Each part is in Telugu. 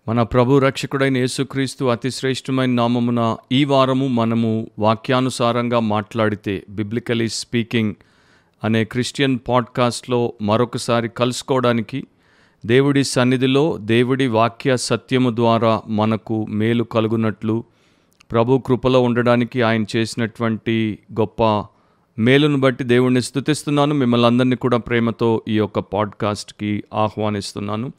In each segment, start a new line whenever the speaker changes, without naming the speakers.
మన ప్రభు రక్షకుడైన యేసుక్రీస్తు అతి శ్రేష్టమైన నామమున ఈ వారము మనము వాక్యానుసారంగా మాట్లాడితే బిబ్లికలీ స్పీకింగ్ అనే క్రిస్టియన్ పాడ్కాస్ట్లో మరొకసారి కలుసుకోవడానికి దేవుడి సన్నిధిలో దేవుడి వాక్య సత్యము ద్వారా మనకు మేలు కలుగునట్లు ప్రభు కృపలో ఉండడానికి ఆయన చేసినటువంటి గొప్ప మేలును బట్టి దేవుడిని స్తుతిస్తున్నాను. మిమ్మల్ని అందరినీ కూడా ప్రేమతో ఈ యొక్క పాడ్కాస్ట్కి ఆహ్వానిస్తున్నాను.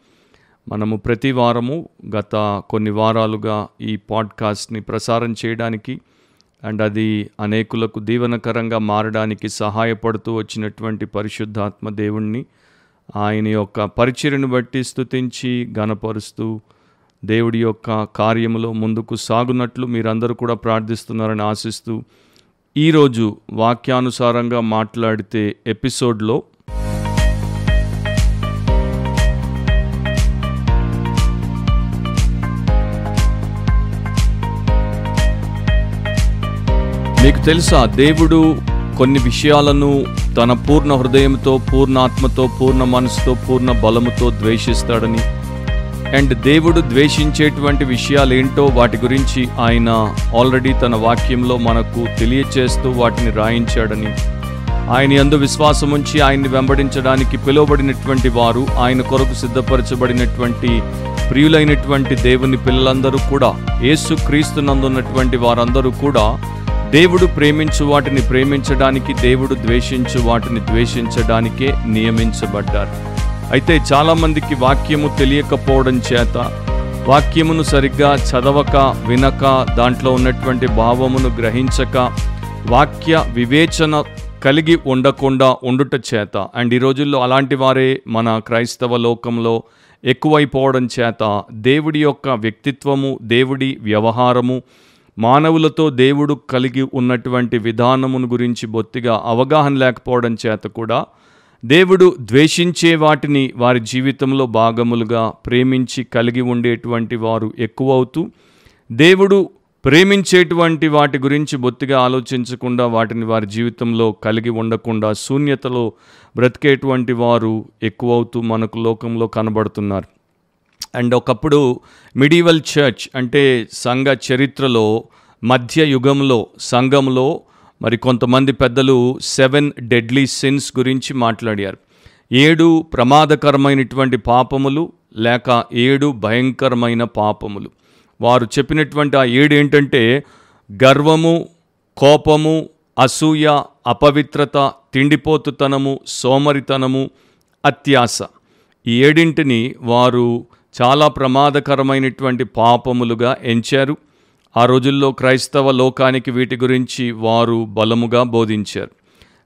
మనము ప్రతి వారము గత కొన్ని వారాలుగా ఈ పాడ్కాస్ట్ని ప్రసారం చేయడానికి అండ్ అది అనేకులకు దీవెనకరంగా మారడానికి సహాయపడుతూ వచ్చినటువంటి పరిశుద్ధాత్మ దేవుణ్ణి ఆయన యొక్క పరిచర్యను బట్టి స్తుతించి ఘనపరుస్తూ దేవుడి యొక్క కార్యములో ముందుకు సాగునట్లు మీరందరూ కూడా ప్రార్థిస్తున్నారని ఆశిస్తూ ఈరోజు వాక్యానుసారంగా మాట్లాడితే ఎపిసోడ్లో మీకు తెలుసా, దేవుడు కొన్ని విషయాలను తన పూర్ణ హృదయంతో, పూర్ణాత్మతో, పూర్ణ మనసుతో, పూర్ణ బలముతో ద్వేషిస్తాడని అండ్ దేవుడు ద్వేషించేటువంటి విషయాలు ఏంటో వాటి గురించి ఆయన ఆల్రెడీ తన వాక్యంలో మనకు తెలియచేస్తూ వాటిని రాయించాడని, ఆయన యందు విశ్వాసం ఉంచి ఆయన్ని వెంబడించడానికి పిలువబడినటువంటి వారు, ఆయన కొరకు సిద్ధపరచబడినటువంటి ప్రియులైనటువంటి దేవుని పిల్లలందరూ కూడా, యేసుక్రీస్తునందున్నటువంటి వారందరూ కూడా దేవుడు ప్రేమించు వాటిని ప్రేమించడానికి, దేవుడు ద్వేషించు వాటిని ద్వేషించడానికే నియమించబడ్డారు. అయితే చాలామందికి వాక్యము తెలియకపోవడం చేత, వాక్యమును సరిగ్గా చదవక, వినక, దాంట్లో ఉన్నటువంటి భావమును గ్రహించక, వాక్య వివేచన కలిగి ఉండకుండా ఉండుట చేత అండ్ ఈ రోజుల్లో అలాంటి వారే మన క్రైస్తవ లోకంలో ఎక్కువైపోవడం చేత దేవుడి యొక్క వ్యక్తిత్వము, దేవుడి వ్యవహారము, మానవులతో దేవుడు కలిగి ఉన్నటువంటి విధానమును గురించి బొత్తిగా అవగాహన లేకపోవడం చేత కూడా దేవుడు ద్వేషించే వాటిని వారి జీవితంలో భాగములుగా ప్రేమించి కలిగి ఉండేటువంటి వారు ఎక్కువవుతూ, దేవుడు ప్రేమించేటువంటి వాటి గురించి బొత్తిగా ఆలోచించకుండా వాటిని వారి జీవితంలో కలిగి ఉండకుండా శూన్యతలో బ్రతికేటువంటి వారు ఎక్కువవుతూ మనకు లోకంలో కనబడుతున్నారు. అండ్ ఒకప్పుడు మిడీవల్ చర్చ్ అంటే సంఘ చరిత్రలో మధ్య యుగంలో సంఘంలో మరి కొంతమంది పెద్దలు 7 డెడ్లీ సిన్స్ గురించి మాట్లాడారు. 7 ప్రమాదకరమైనటువంటి పాపములు లేక 7 భయంకరమైన పాపములు. వారు చెప్పినటువంటి ఆ 7 ఏంటంటే గర్వము, కోపము, అసూయ, అపవిత్రత, తిండిపోతుతనము, సోమరితనము, అత్యాశ. ఈ 7ంటిని వారు చాలా ప్రమాదకరమైనటువంటి పాపములుగా ఎంచారు. ఆ రోజుల్లో క్రైస్తవ లోకానికి వీటి గురించి వారు బలముగా బోధించారు.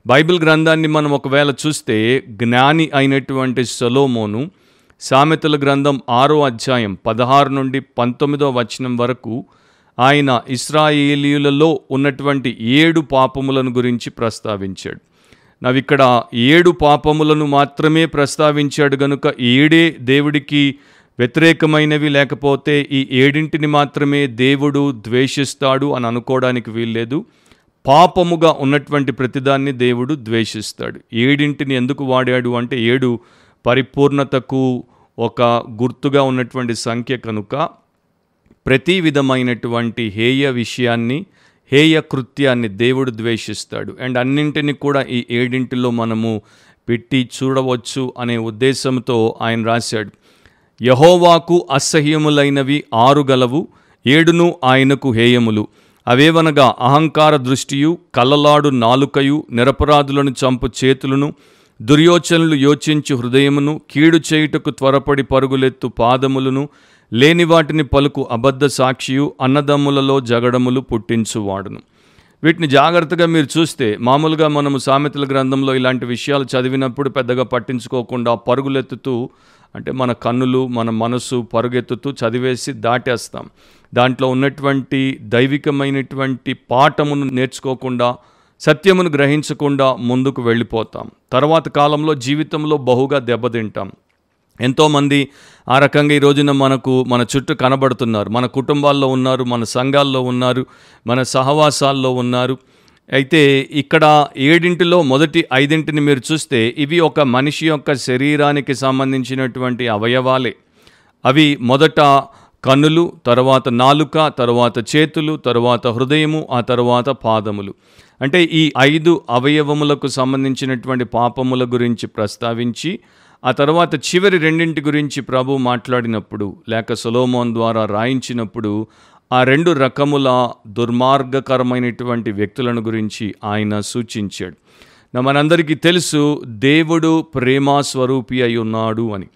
బైబిల్ గ్రంథాన్ని మనం ఒకవేళ చూస్తే జ్ఞాని అయినటువంటి సొలొమోను సామెతల గ్రంథం 6వ అధ్యాయం 16 నుండి 19వ వచనం వరకు ఆయన ఇశ్రాయేలీయులలో ఉన్నటువంటి 7 పాపములను గురించి ప్రస్తావించాడు. ఇక్కడ 7 పాపములను మాత్రమే ప్రస్తావించాడు గనుక 7 దేవుడికి వ్యతిరేకమైనవి, లేకపోతే ఈ 7ంటిని మాత్రమే దేవుడు ద్వేషిస్తాడు అని అనుకోవడానికి వీల్లేదు. పాపముగా ఉన్నటువంటి ప్రతిదాన్ని దేవుడు ద్వేషిస్తాడు. 7ంటిని ఎందుకు వాడాడు అంటే 7 పరిపూర్ణతకు ఒక గుర్తుగా ఉన్నటువంటి సంఖ్య కనుక ప్రతి విధమైనటువంటి హేయ విషయాన్ని, హేయ కృత్యాన్ని దేవుడు ద్వేషిస్తాడు. అండ్ అన్నింటినీ కూడా ఈ 7ంటిలో మనము పెట్టి చూడవచ్చు అనే ఉద్దేశంతో ఆయన రాశాడు. యెహోవాకు అసహ్యములైనవి 6 గలవు, 7 ఆయనకు హేయములు. అవేవనగా అహంకార దృష్టియు, కలలాడు నాలుకయు, నిరపరాధులను చంపు చేతులను, దుర్యోచనలు యోచించు హృదయమును, కీడు చేయుటకు త్వరపడి పరుగులెత్తు పాదములను, లేని వాటిని పలుకు అబద్ధ సాక్షియు, అన్నదమ్ములలో జగడములు పుట్టించువాడును. వీటిని జాగ్రత్తగా మీరు చూస్తే, మామూలుగా మనము సామెతల గ్రంథంలో ఇలాంటి విషయాలు చదివినప్పుడు పెద్దగా పట్టించుకోకుండా పరుగులెత్తుతూ, అంటే మన కన్నులు, మన మనసు పరుగెత్తుతూ చదివేసి దాటేస్తాం. దాంట్లో ఉన్నటువంటి దైవికమైనటువంటి పాఠమును నేర్చుకోకుండా, సత్యమును గ్రహించకుండా ముందుకు వెళ్ళిపోతాం. తర్వాత కాలంలో జీవితంలో బహుగా దెబ్బతింటాం. ఎంతోమంది ఆ రకంగా ఈ రోజున మన చుట్టూ కనబడుతున్నారు. మన కుటుంబాల్లో ఉన్నారు, మన సంఘాల్లో ఉన్నారు, మన సహవాసాల్లో ఉన్నారు. అయితే ఇక్కడ 7ంటిలో మొదటి 5ంటిని మీరు చూస్తే ఇవి ఒక మనిషి యొక్క శరీరానికి సంబంధించినటువంటి అవయవాలే. అవి మొదట కన్నులు, తర్వాత నాలుక, తర్వాత చేతులు, తర్వాత హృదయము, ఆ తర్వాత పాదములు. అంటే ఈ 5 అవయవములకు సంబంధించినటువంటి పాపముల గురించి ప్రస్తావించి, ఆ తర్వాత చివరి 2 గురించి ప్రభు మాట్లాడినప్పుడు, లేక సొలొమోను ద్వారా రాయించినప్పుడు, ఆ 2 రకముల దుర్మార్గకరమైనటువంటి వ్యక్తులను గురించి ఆయన సూచించాడు. మనందరికీ తెలుసు, దేవుడు ప్రేమ స్వరూపి అయి ఉన్నాడు అని.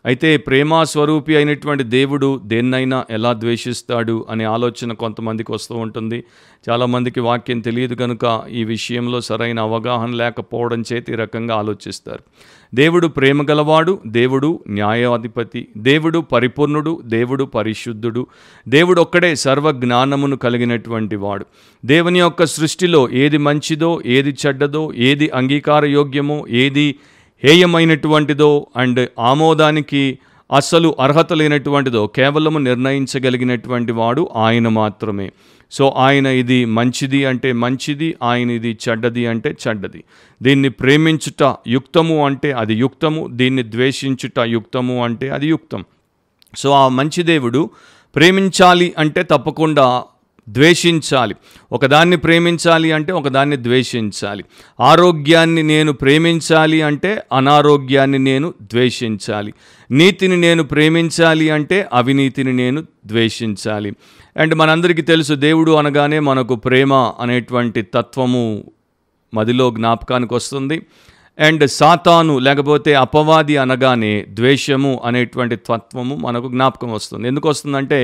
అయితే ప్రేమ స్వరూపి అయినటువంటి దేవుడు దేన్నైనా ఎలా ద్వేషిస్తాడు అనే ఆలోచన కొంతమందికి వస్తూ ఉంటుంది. చాలామందికి వాక్యం తెలియదు కనుక ఈ విషయంలో సరైన అవగాహన లేకపోవడం చేత ఈ రకంగా ఆలోచిస్తారు. దేవుడు ప్రేమ గలవాడు, దేవుడు న్యాయాధిపతి, దేవుడు పరిపూర్ణుడు, దేవుడు పరిశుద్ధుడు, దేవుడు ఒక్కడే సర్వజ్ఞానమును కలిగినటువంటి వాడు. దేవుని యొక్క సృష్టిలో ఏది మంచిదో, ఏది చెడ్డదో, ఏది అంగీకారయోగ్యమో, ఏది హేయమైనటువంటిదో అండ్ ఆమోదానికి అస్సలు అర్హత లేనటువంటిదో కేవలము నిర్ణయించగలిగినటువంటి వాడు ఆయన మాత్రమే. సో ఆయన ఇది మంచిది అంటే మంచిది, ఆయన ఇది చెడ్డది అంటే చెడ్డది. దీన్ని ప్రేమించుట యుక్తము అంటే అది యుక్తము, దీన్ని ద్వేషించుట యుక్తము అంటే అది యుక్తం. సో ఆ మంచి దేవుడు ప్రేమించాలి అంటే తప్పకుండా ద్వేషించాలి. ఒకదాన్ని ప్రేమించాలి అంటే ఒకదాన్ని ద్వేషించాలి. ఆరోగ్యాన్ని నేను ప్రేమించాలి అంటే అనారోగ్యాన్ని నేను ద్వేషించాలి. నీతిని నేను ప్రేమించాలి అంటే అవినీతిని నేను ద్వేషించాలి. అండ్ మనందరికీ తెలుసు, దేవుడు అనగానే మనకు ప్రేమ అనేటువంటి తత్వము మదిలో జ్ఞాపకానికి వస్తుంది. అండ్ సాతాను లేకపోతే అపవాది అనగానే ద్వేషము అనేటువంటి తత్వము మనకు జ్ఞాపకం వస్తుంది. ఎందుకు వస్తుందంటే,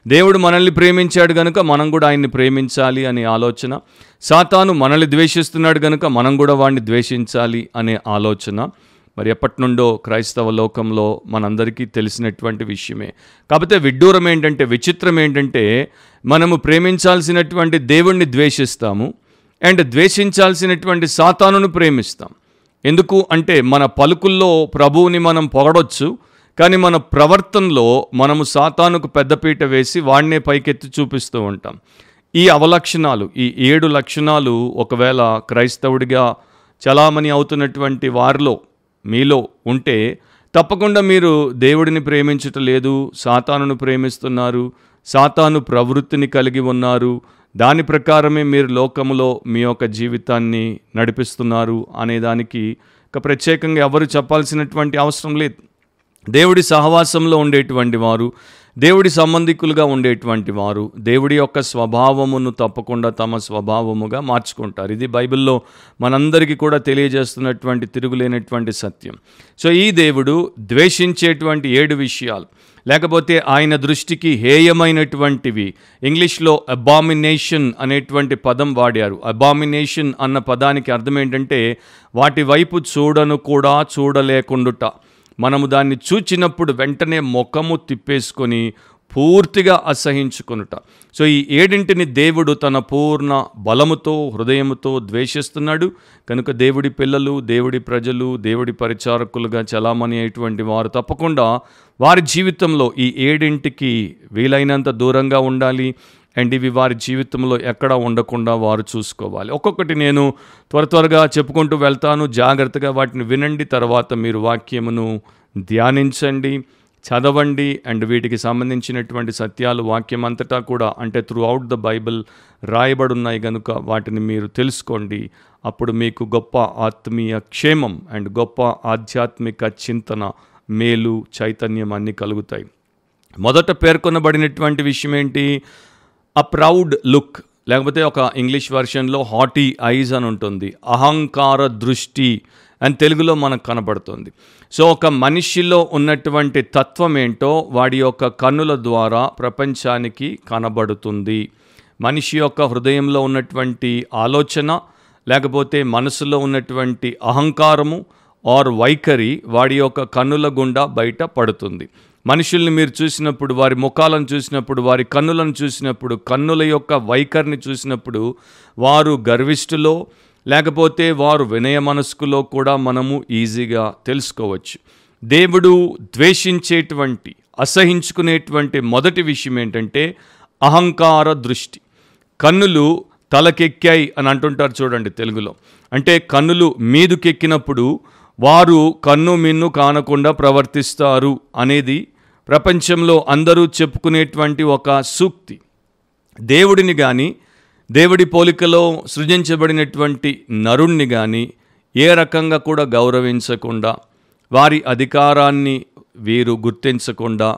దేవుడు మనల్ని ప్రేమించాడు కనుక మనం కూడా ఆయన్ని ప్రేమించాలి అనే ఆలోచన, సాతాను మనల్ని ద్వేషిస్తున్నాడు కనుక మనం కూడా వాడిని ద్వేషించాలి అనే ఆలోచన మరి ఎప్పటి నుండో క్రైస్తవ లోకంలో మనందరికీ తెలిసినటువంటి విషయమే. కాకపోతే విడ్డూరం ఏంటంటే, విచిత్రం ఏంటంటే, మనము ప్రేమించాల్సినటువంటి దేవుణ్ణి ద్వేషిస్తాము అండ్ ద్వేషించాల్సినటువంటి సాతానును ప్రేమిస్తాం. ఎందుకు అంటే, మన పలుకుల్లో ప్రభువుని మనం పొగడొచ్చు, కానీ మన ప్రవర్తనలో మనము సాతానుకు పెద్దపీట వేసి వాడినే పైకెత్తి చూపిస్తూ ఉంటాం. ఈ అవలక్షణాలు, ఈ 7 లక్షణాలు ఒకవేళ క్రైస్తవుడిగా చలామణి అవుతున్నటువంటి వారిలో మీలో ఉంటే తప్పకుండా మీరు దేవుడిని ప్రేమించటం లేదు, సాతానును ప్రేమిస్తున్నారు, సాతాను ప్రవృత్తిని కలిగి ఉన్నారు, దాని ప్రకారమే మీరు లోకములో మీ యొక్క జీవితాన్ని నడిపిస్తున్నారు అనేదానికి ప్రత్యేకంగా ఎవరు చెప్పాల్సినటువంటి అవసరం లేదు. దేవుడి సహవాసంలో ఉండేటువంటి వారు, దేవుడి సంబంధికులుగా ఉండేటువంటి వారు దేవుడి యొక్క స్వభావమును తప్పకుండా తమ స్వభావముగా మార్చుకుంటారు. ఇది బైబిల్లో మనందరికీ కూడా తెలియజేస్తున్నటువంటి తిరుగులేనటువంటి సత్యం. సో ఈ దేవుడు ద్వేషించేటువంటి 7 విషయాలు, లేకపోతే ఆయన దృష్టికి హేయమైనటువంటివి, ఇంగ్లీష్లో అబామినేషన్ అనేటువంటి పదం వాడారు. అబామినేషన్ అన్న పదానికి అర్థం ఏంటంటే, వాటి వైపు చూడను కూడా చూడలేకుండుట. మనము దాన్ని చూచినప్పుడు వెంటనే ముఖము తిప్పేసుకొని పూర్తిగా అసహించుకొనుట. సో ఈ 7 దేవుడు తన పూర్ణ బలముతో, హృదయముతో ద్వేషిస్తున్నాడు. కనుక దేవుడి పిల్లలు, దేవుడి ప్రజలు, దేవుడి పరిచారకులుగా చలామణి అయ్యేటువంటి వారు తప్పకుండా వారి జీవితంలో ఈ 7 వీలైనంత దూరంగా ఉండాలి. అండ్ ఇవి వారి జీవితంలో ఎక్కడా ఉండకుండా వారు చూసుకోవాలి. ఒక్కొక్కటి నేను త్వరగా చెప్పుకుంటూ వెళ్తాను, జాగ్రత్తగా వాటిని వినండి. తర్వాత మీరు వాక్యమును ధ్యానించండి, చదవండి. అండ్ వీటికి సంబంధించినటువంటి సత్యాలు వాక్యం అంతటా కూడా, అంటే త్రూ అవుట్ ద బైబిల్ రాయబడి ఉన్నాయి కనుక వాటిని మీరు తెలుసుకోండి. అప్పుడు మీకు గొప్ప ఆత్మీయ క్షేమం అండ్ గొప్ప ఆధ్యాత్మిక చింతన, మేలు, చైతన్యం అన్నీ కలుగుతాయి. మొదట పేర్కొనబడినటువంటి విషయం ఏంటి? అ ప్రౌడ్ లుక్, లేకపోతే ఒక ఇంగ్లీష్ వెర్షన్లో హాటీ ఐజ్ అని ఉంటుంది. అహంకార దృష్టి అని తెలుగులో మనకు కనబడుతుంది. సో ఒక మనిషిలో ఉన్నటువంటి తత్వం ఏంటో వాడి యొక్క కన్నుల ద్వారా ప్రపంచానికి కనబడుతుంది. మనిషి యొక్క హృదయంలో ఉన్నటువంటి ఆలోచన, లేకపోతే మనసులో ఉన్నటువంటి అహంకారము ఆర్ వైఖరి వాడి యొక్క కన్నుల గుండా బయట పడుతుంది. మనుషుల్ని మీరు చూసినప్పుడు, వారి ముఖాలను చూసినప్పుడు, వారి కన్నులను చూసినప్పుడు, కన్నుల యొక్క వైఖరిని చూసినప్పుడు వారు గర్విష్ఠులో లేకపోతే వారు వినయ మనస్కులో కూడా మనము ఈజీగా తెలుసుకోవచ్చు. దేవుడు ద్వేషించేటువంటి, అసహించుకునేటువంటి మొదటి విషయం ఏంటంటే అహంకార దృష్టి. కన్నులు తలకెక్కాయి అని అంటుంటారు చూడండి తెలుగులో. అంటే కన్నులు మీదుకెక్కినప్పుడు వారు కన్ను మిన్ను కానకుండా ప్రవర్తిస్తారు అనేది ప్రపంచంలో అందరూ చెప్పుకునేటువంటి ఒక సూక్తి. దేవుడిని కానీ, దేవుడి పోలికలో సృజించబడినటువంటి నరుణ్ణి కానీ ఏ రకంగా కూడా గౌరవించకుండా, వారి అధికారాన్ని వీరు గుర్తించకుండా,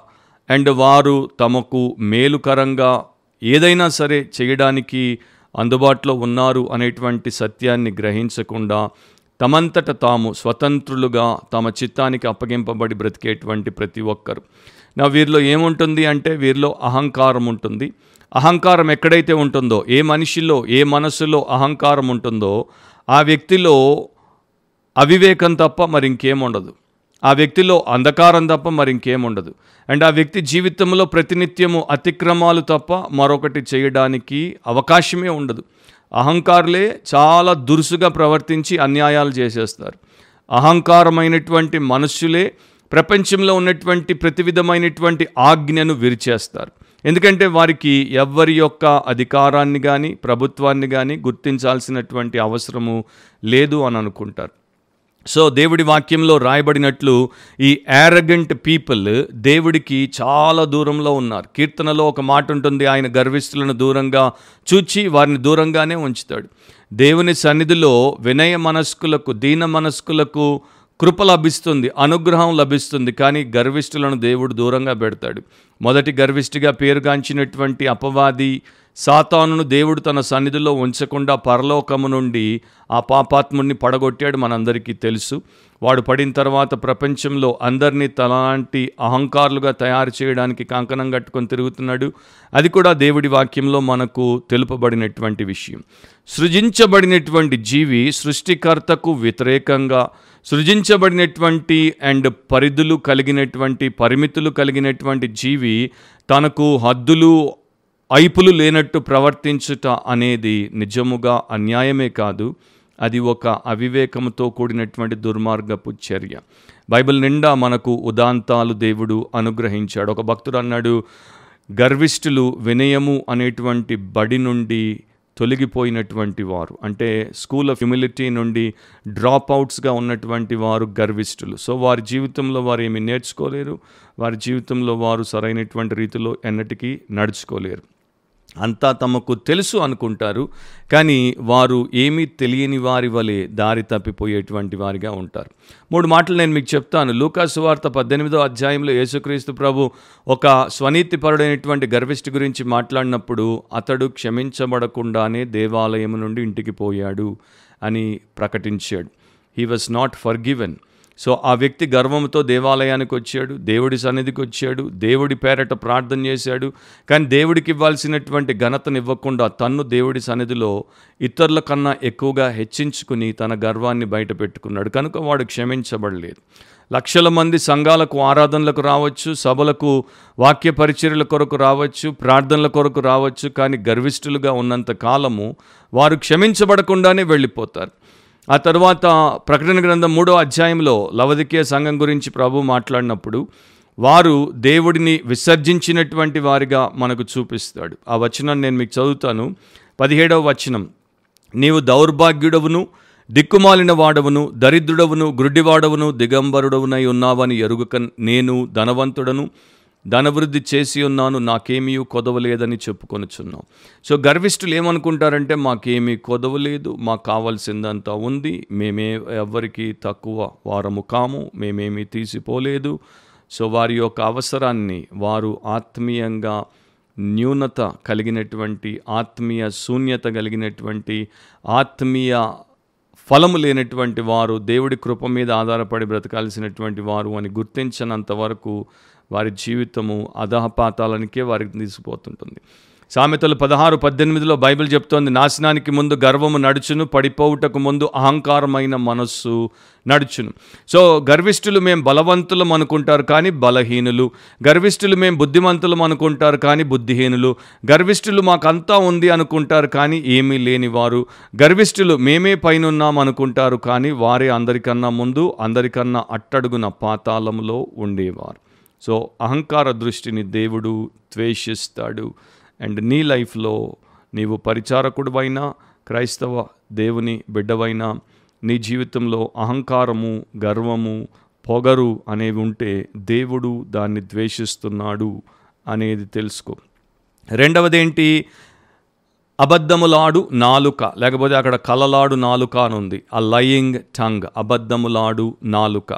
అండ్ వారు తమకు మేలుకరంగా ఏదైనా సరే చేయడానికి అందుబాటులో ఉన్నారు అనేటువంటి సత్యాన్ని గ్రహించకుండా, తమంతట తాము స్వతంత్రులుగా తమ చిత్తానికి అప్పగింపబడి బ్రతికేటువంటి ప్రతి ఒక్కరు. వీరిలో ఏముంటుంది అంటే, వీరిలో అహంకారం ఉంటుంది. అహంకారం ఎక్కడైతే ఉంటుందో, ఏ మనిషిలో, ఏ మనసులో అహంకారం ఉంటుందో, ఆ వ్యక్తిలో అవివేకం తప్ప మరి ఇంకేముండదు. ఆ వ్యక్తిలో అంధకారం తప్ప మరి ఇంకేముండదు. అండ్ ఆ వ్యక్తి జీవితంలో ప్రతినిత్యము అతిక్రమాలు తప్ప మరొకటి చేయడానికి అవకాశమే ఉండదు. అహంకారులే చాలా దురుసుగా ప్రవర్తించి అన్యాయాలు చేసేస్తారు. అహంకారమైనటువంటి మనుష్యులే ప్రపంచంలో ఉన్నటువంటి ప్రతి విధమైనటువంటి ఆజ్ఞను విరిచేస్తారు. ఎందుకంటే వారికి ఎవ్వరి యొక్క అధికారాన్ని కానీ, ప్రభుత్వాన్ని కానీ గుర్తించాల్సినటువంటి అవసరము లేదు అని అనుకుంటారు. సో దేవుడి వాక్యంలో రాయబడినట్లు ఈ యారగెంట్ పీపుల్ దేవుడికి చాలా దూరంలో ఉన్నారు. కీర్తనలో ఒక మాట ఉంటుంది, ఆయన గర్విష్ఠులను దూరంగా చూచి వారిని దూరంగానే ఉంచుతాడు. దేవుని సన్నిధిలో వినయ మనస్కులకు, దీన మనస్కులకు కృప లభిస్తుంది, అనుగ్రహం లభిస్తుంది. కానీ గర్విష్ఠులను దేవుడు దూరంగా పెడతాడు. మొదటి గర్విష్ఠిగా పేరుగాంచినటువంటి అపవాది సాతానును దేవుడు తన సన్నిధిలో ఉంచకుండా పరలోకము నుండి ఆ పాపాత్ముడిని పడగొట్టాడు, మనందరికీ తెలుసు. వాడు పడిన తర్వాత ప్రపంచంలో అందరినీ తలాంటి అహంకారులుగా తయారు చేయడానికి కంకణం కట్టుకొని తిరుగుతున్నాడు. అది కూడా దేవుడి వాక్యంలో మనకు తెలుపబడినటువంటి విషయం. సృజించబడినటువంటి జీవి సృష్టికర్తకు వ్యతిరేకంగా, సృజించబడినటువంటి అండ్ పరిధులు కలిగినటువంటి, పరిమితులు కలిగినటువంటి జీవి తనకు హద్దులు ఐపులు లేనట్టు ప్రవర్తించుట అనేది నిజముగా అన్యాయమే కాదు, అది ఒక అవివేకముతో కూడినటువంటి దుర్మార్గపు చర్య. బైబిల్ నిండా మనకు ఉదాంతాలు దేవుడు అనుగ్రహించాడు. ఒక భక్తుడు అన్నాడు, గర్విష్ఠులు వినయము అనేటువంటి బడి నుండి తొలగిపోయినటువంటి వారు, అంటే స్కూల్ ఆఫ్ హ్యూమిలిటీ నుండి డ్రాప్ అవుట్స్గా ఉన్నటువంటి వారు గర్విష్ఠులు. సో వారి జీవితంలో వారు ఏమీ నేర్చుకోలేరు, వారి జీవితంలో వారు సరైనటువంటి రీతిలో ఎన్నటికీ నడుచుకోలేరు. అంతా తమకు తెలుసు అనుకుంటారు, కానీ వారు ఏమీ తెలియని వారి వలె దారి తప్పిపోయేటువంటి వారిగా ఉంటారు. 3 మాటలు నేను మీకు చెప్తాను. లూకా సువార్త 18వ అధ్యాయంలో యేసుక్రీస్తు ప్రభు ఒక స్వనీతిపరుడైనటువంటి గర్విష్ఠి గురించి మాట్లాడినప్పుడు, అతడు క్షమించబడకుండానే దేవాలయం నుండి ఇంటికి పోయాడు అని ప్రకటించాడు. He was not forgiven. So ఆ వ్యక్తి గర్వంతో దేవాలయానికి వచ్చాడు, దేవుడి సన్నిధికి వచ్చాడు, దేవుడి పేరట ప్రార్థన చేశాడు. కానీ దేవుడికి ఇవ్వాల్సినటువంటి ఘనతను ఇవ్వకుండా తన్ను దేవుడి సన్నిధిలో ఇతరుల కన్నా ఎక్కువగా హెచ్చించుకుని తన గర్వాన్ని బయట పెట్టుకున్నాడు. కనుక వాడు క్షమించబడలేదు. లక్షల మంది సంఘాలకు, ఆరాధనలకు రావచ్చు, సభలకు, వాక్య పరిచర్యల కొరకు రావచ్చు, ప్రార్థనల కొరకు రావచ్చు. కానీ గర్విష్ఠులుగా ఉన్నంత కాలము వారు క్షమించబడకుండానే వెళ్ళిపోతారు. ఆ తర్వాత ప్రకటన గ్రంథం 3వ అధ్యాయంలో లవదికీయ సంఘం గురించి ప్రభు మాట్లాడినప్పుడు వారు దేవుడిని విసర్జించినటువంటి వారిగా మనకు చూపిస్తాడు. ఆ వచనం నేను మీకు చదువుతాను. 17వ వచనం, నీవు దౌర్భాగ్యుడవును, దిక్కుమాలిన వాడవును, దరిద్రుడవును, గుడ్డివాడవును, దిగంబరుడవునై ఉన్నావని ఎరుగక నేను ధనవంతుడను, ధనవృద్ధి చేసి ఉన్నాను, నాకేమీ కొదవలేదని చెప్పుకొనుచున్నాం. సో గర్విష్ఠులు ఏమనుకుంటారంటే, మాకేమీ కొదవలేదు, మాకు కావాల్సిందంతా ఉంది, మేమే ఎవ్వరికి తక్కువ వారము కాము, మేమేమీ తీసిపోలేదు. సో వారి యొక్క అవసరాన్ని వారు ఆత్మీయంగా న్యూనత కలిగినటువంటి, ఆత్మీయ శూన్యత కలిగినటువంటి, ఆత్మీయ ఫలము లేనటువంటి వారు, దేవుడి కృప మీద ఆధారపడి బ్రతకాల్సినటువంటి వారు అని గుర్తించినంత వరకు వారి జీవితము అధఃపాతాలనికే వారికి తీసుకుపోతుంటుంది. సామెతలు 16:18 బైబిల్ చెప్తోంది, నాశనానికి ముందు గర్వము నడుచును, పడిపోవుటకు ముందు అహంకారమైన మనస్సు నడుచును. సో గర్విష్ఠులు మేము బలవంతులం అనుకుంటారు కానీ బలహీనులు, గర్విష్ఠులు మేము బుద్ధిమంతులం అనుకుంటారు కానీ బుద్ధిహీనులు, గర్విష్ఠులు మాకంతా ఉంది అనుకుంటారు కానీ ఏమీ లేనివారు, గర్విష్ఠులు మేమే పైనున్నాం అనుకుంటారు కానీ వారే అందరికన్నా ముందు, అందరికన్నా అట్టడుగున పాతాళంలో ఉండేవారు. సో అహంకార దృష్టిని దేవుడు ద్వేషిస్తాడు. అండ్ నీ లైఫ్లో నీవు పరిచారకుడివైనా, క్రైస్తవ దేవుని బిడ్డవైనా, నీ జీవితంలో అహంకారము, గర్వము, పొగరు అనేవి ఉంటే దేవుడు దాన్ని ద్వేషిస్తున్నాడు అనేది తెలుసుకో. రెండవది ఏంటి? అబద్ధములాడు నాలుక, లేకపోతే అక్కడ కలలాడు నాలుక అని ఉంది. ఆ లయింగ్ టంగ్, అబద్ధములాడు నాలుక.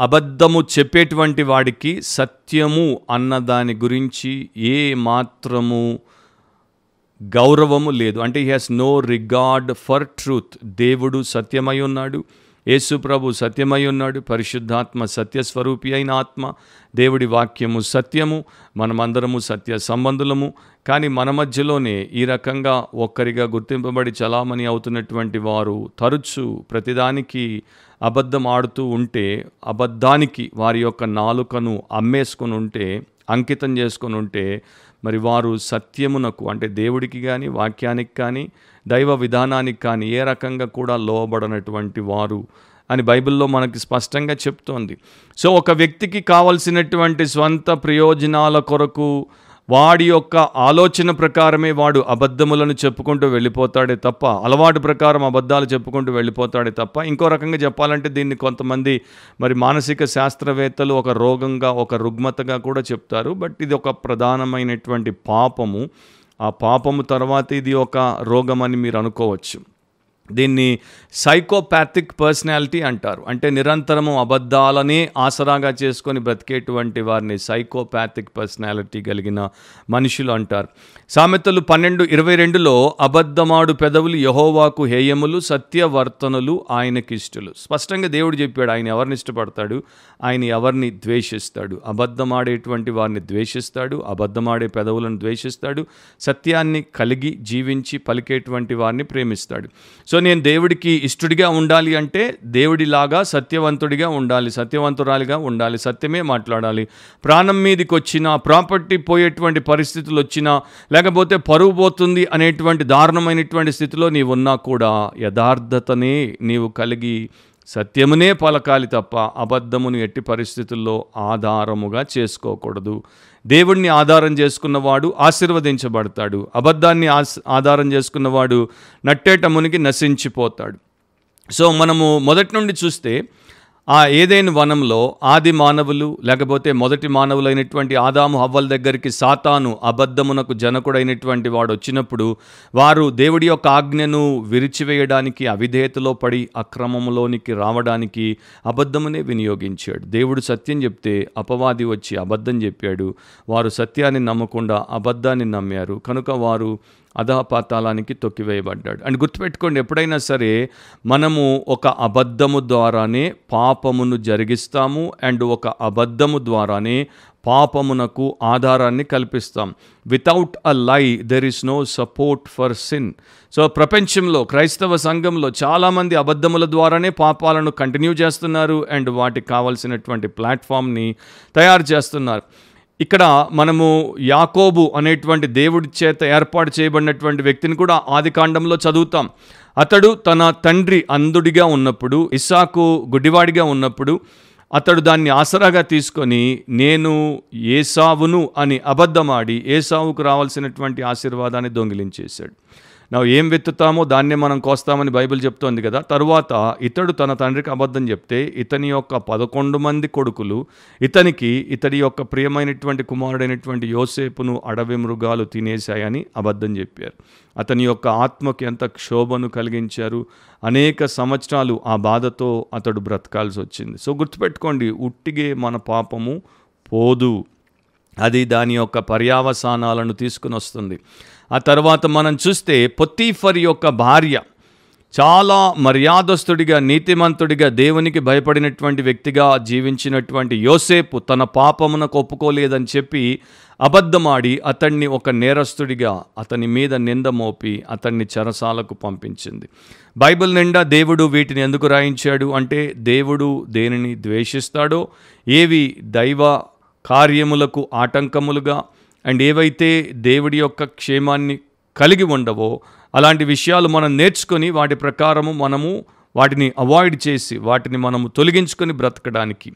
అబద్ధము చెప్పేటువంటి వాడికి సత్యము అన్న దాని గురించి ఏ మాత్రము గౌరవము లేదు. అంటే he has no regard for truth. దేవుడు సత్యమై ఉన్నాడు, యేసు ప్రభు సత్యమై ఉన్నాడు, పరిశుద్ధాత్మ సత్యస్వరూపి అయిన ఆత్మ, దేవుడి వాక్యము సత్యము, మనమందరము సత్య సంబంధులము. కానీ మన మధ్యలోనే ఈ రకంగా ఒక్కరిగా గుర్తింపబడి చలామణి అవుతున్నటువంటి వారు తరచూ ప్రతిదానికి అబద్ధం ఆడుతూ ఉంటే, అబద్ధానికి వారి యొక్క నాలుకను అమ్మేసుకొని ఉంటే, అంకితం చేసుకొని ఉంటే, మరి వారు సత్యమునకు అంటే దేవుడికి కానీ వాక్యానికి కానీ దైవ విధానానికి కానీ ఏ రకంగా కూడా లోబడనటువంటి వారు అని బైబిల్లో మనకి స్పష్టంగా చెప్తోంది. సో ఒక వ్యక్తికి కావలసినటువంటి స్వంత ప్రయోజనాల కొరకు వాడి యొక్క ఆలోచన ప్రకారమే వాడు అబద్ధములను చెప్పుకుంటూ వెళ్ళిపోతాడే తప్ప, అలవాటు ప్రకారం అబద్ధాలు చెప్పుకుంటూ వెళ్ళిపోతాడే తప్ప, ఇంకో రకంగా చెప్పాలంటే దీన్ని కొంతమంది మరి మానసిక శాస్త్రవేత్తలు ఒక రోగంగా, ఒక రుగ్మతగా కూడా చెప్తారు. బట్ ఇది ఒక ప్రధానమైనటువంటి పాపము. ఆ పాపము తర్వాత ఇది ఒక రోగం అని మీరు అనుకోవచ్చు. దీన్ని సైకోపాథిక్ పర్సనాలిటీ అంటారు. అంటే నిరంతరము అబద్ధాలనే ఆసరాగా చేసుకొని బ్రతికేటువంటి వారిని సైకోపాథిక్ పర్సనాలిటీ కలిగిన మనుషులు అంటారు. సామెతలు 12:22లో అబద్ధమాడు పెదవులు యెహోవాకు హేయములు, సత్యవర్తనులు ఆయనకిష్టులు. స్పష్టంగా దేవుడు చెప్పాడు ఆయన ఎవరిని ఇష్టపడతాడు, ఆయన ఎవరిని ద్వేషిస్తాడు. అబద్ధమాడేటువంటి వారిని ద్వేషిస్తాడు, అబద్ధమాడే పెదవులను ద్వేషిస్తాడు, సత్యాన్ని కలిగి జీవించి పలికేటువంటి వారిని ప్రేమిస్తాడు. సో నేను దేవుడికి ఇష్టడిగా ఉండాలి అంటే దేవుడిలాగా సత్యవంతుడిగా ఉండాలి, సత్యవంతురాలిగా ఉండాలి, సత్యమే మాట్లాడాలి. ప్రాణం మీదకి వచ్చినా, ప్రాపర్టీ పోయేటువంటి పరిస్థితులు వచ్చినా, లేకపోతే పరువు పోతుంది అనేటువంటి దారుణమైనటువంటి స్థితిలో నీవు ఉన్నా కూడా యథార్థతనే నీవు కలిగి సత్యమునే పలకాలి తప్ప అబద్ధమును ఎట్టి పరిస్థితుల్లో ఆధారముగా చేసుకోకూడదు. దేవుడిని ఆధారం చేసుకున్నవాడు ఆశీర్వదించబడతాడు. అబద్ధాన్ని ఆధారం చేసుకున్నవాడు నట్టేట మునిగి నశించిపోతాడు. సో మనము మొదటి నుండి చూస్తే ఆ ఏదైనా వనంలో ఆది మానవులు లేకపోతే మొదటి మానవులైనటువంటి ఆదాము హవ్వల దగ్గరికి సాతాను అబద్ధమునకు జనకుడైనటువంటి వాడు వచ్చినప్పుడు వారు దేవుడి యొక్క ఆజ్ఞను విరిచివేయడానికి, అవిధేయతలో పడి అక్రమంలోనికి రావడానికి అబద్ధమునే వినియోగించాడు. దేవుడు సత్యం చెప్తే అపవాది వచ్చి అబద్ధం చెప్పాడు. వారు సత్యాన్ని నమ్మకుండా అబద్ధాన్ని నమ్మారు కనుక వారు అధపాతాళానికి తొక్కివేయబడ్డాడు. అండ్ గుర్తుపెట్టుకోండి, ఎప్పుడైనా సరే మనము ఒక అబద్ధము ద్వారానే పాపమును జరిగిస్తాము అండ్ ఒక అబద్ధము ద్వారానే పాపమునకు ఆధారాన్ని కల్పిస్తాం. Without a lie there is no support for sin. So ప్రపంచంలో క్రైస్తవ సంఘంలో చాలామంది అబద్ధముల ద్వారానే పాపాలను కంటిన్యూ చేస్తున్నారు అండ్ వాటికి కావాల్సినటువంటి ప్లాట్ఫామ్ని తయారు చేస్తున్నారు. ఇక్కడ మనము యాకోబు అనేటువంటి దేవుడి చేత ఏర్పాటు చేయబడినటువంటి వ్యక్తిని కూడా ఆదికాండంలో చదువుతాం. అతడు తన తండ్రి అంధుడిగా ఉన్నప్పుడు, ఇస్సాకు గుడ్డివాడిగా ఉన్నప్పుడు అతడు దాన్ని ఆసరాగా తీసుకొని నేను ఏసావును అని అబద్ధమాడి ఏసావుకు రావాల్సినటువంటి ఆశీర్వాదాన్ని దొంగిలించేశాడు. ఏం విత్తుతామో దాన్నే మనం కోస్తామని బైబిల్ చెప్తోంది కదా. తరువాత ఇతడు తన తండ్రికి అబద్ధం చెప్తే ఇతని యొక్క 11 మంది కొడుకులు ఇతడి యొక్క ప్రియమైనటువంటి కుమారుడైనటువంటి యోసేపును అడవి మృగాలు తినేశాయని అబద్ధం చెప్పారు. అతని యొక్క ఆత్మకి ఎంత క్షోభను కలిగించారు. అనేక సంవత్సరాలు ఆ బాధతో అతడు బ్రతకాల్సి వచ్చింది. సో గుర్తుపెట్టుకోండి, ఉట్టిగే మన పాపము పోదు, అది దాని యొక్క పర్యావసానాలను తీసుకుని వస్తుంది. ఆ తర్వాత మనం చూస్తే పొతీఫర్ యొక్క భార్య చాలా మర్యాదస్తుడిగా, నీతిమంతుడిగా, దేవునికి భయపడినటువంటి వ్యక్తిగా జీవించినటువంటి యోసేపు తన పాపమునకు ఒప్పుకోలేదని చెప్పి అబద్ధమాడి అతన్ని ఒక నేరస్తుడిగా అతని మీద నింద మోపి అతన్ని చెరసాలకు పంపించింది. బైబిల్ నిండా దేవుడు వీటిని ఎందుకు రాయించాడు అంటే దేవుడు దేనిని ద్వేషిస్తాడో, ఏవి దైవ కార్యములకు ఆటంకములుగా అండ్ ఏవైతే దేవుడి యొక్క క్షేమాన్ని కలిగి ఉండవో అలాంటి విషయాలు మనం నేర్చుకొని వాటి ప్రకారము మనము వాటిని అవాయిడ్ చేసి వాటిని మనము తొలగించుకొని బ్రతకడానికి.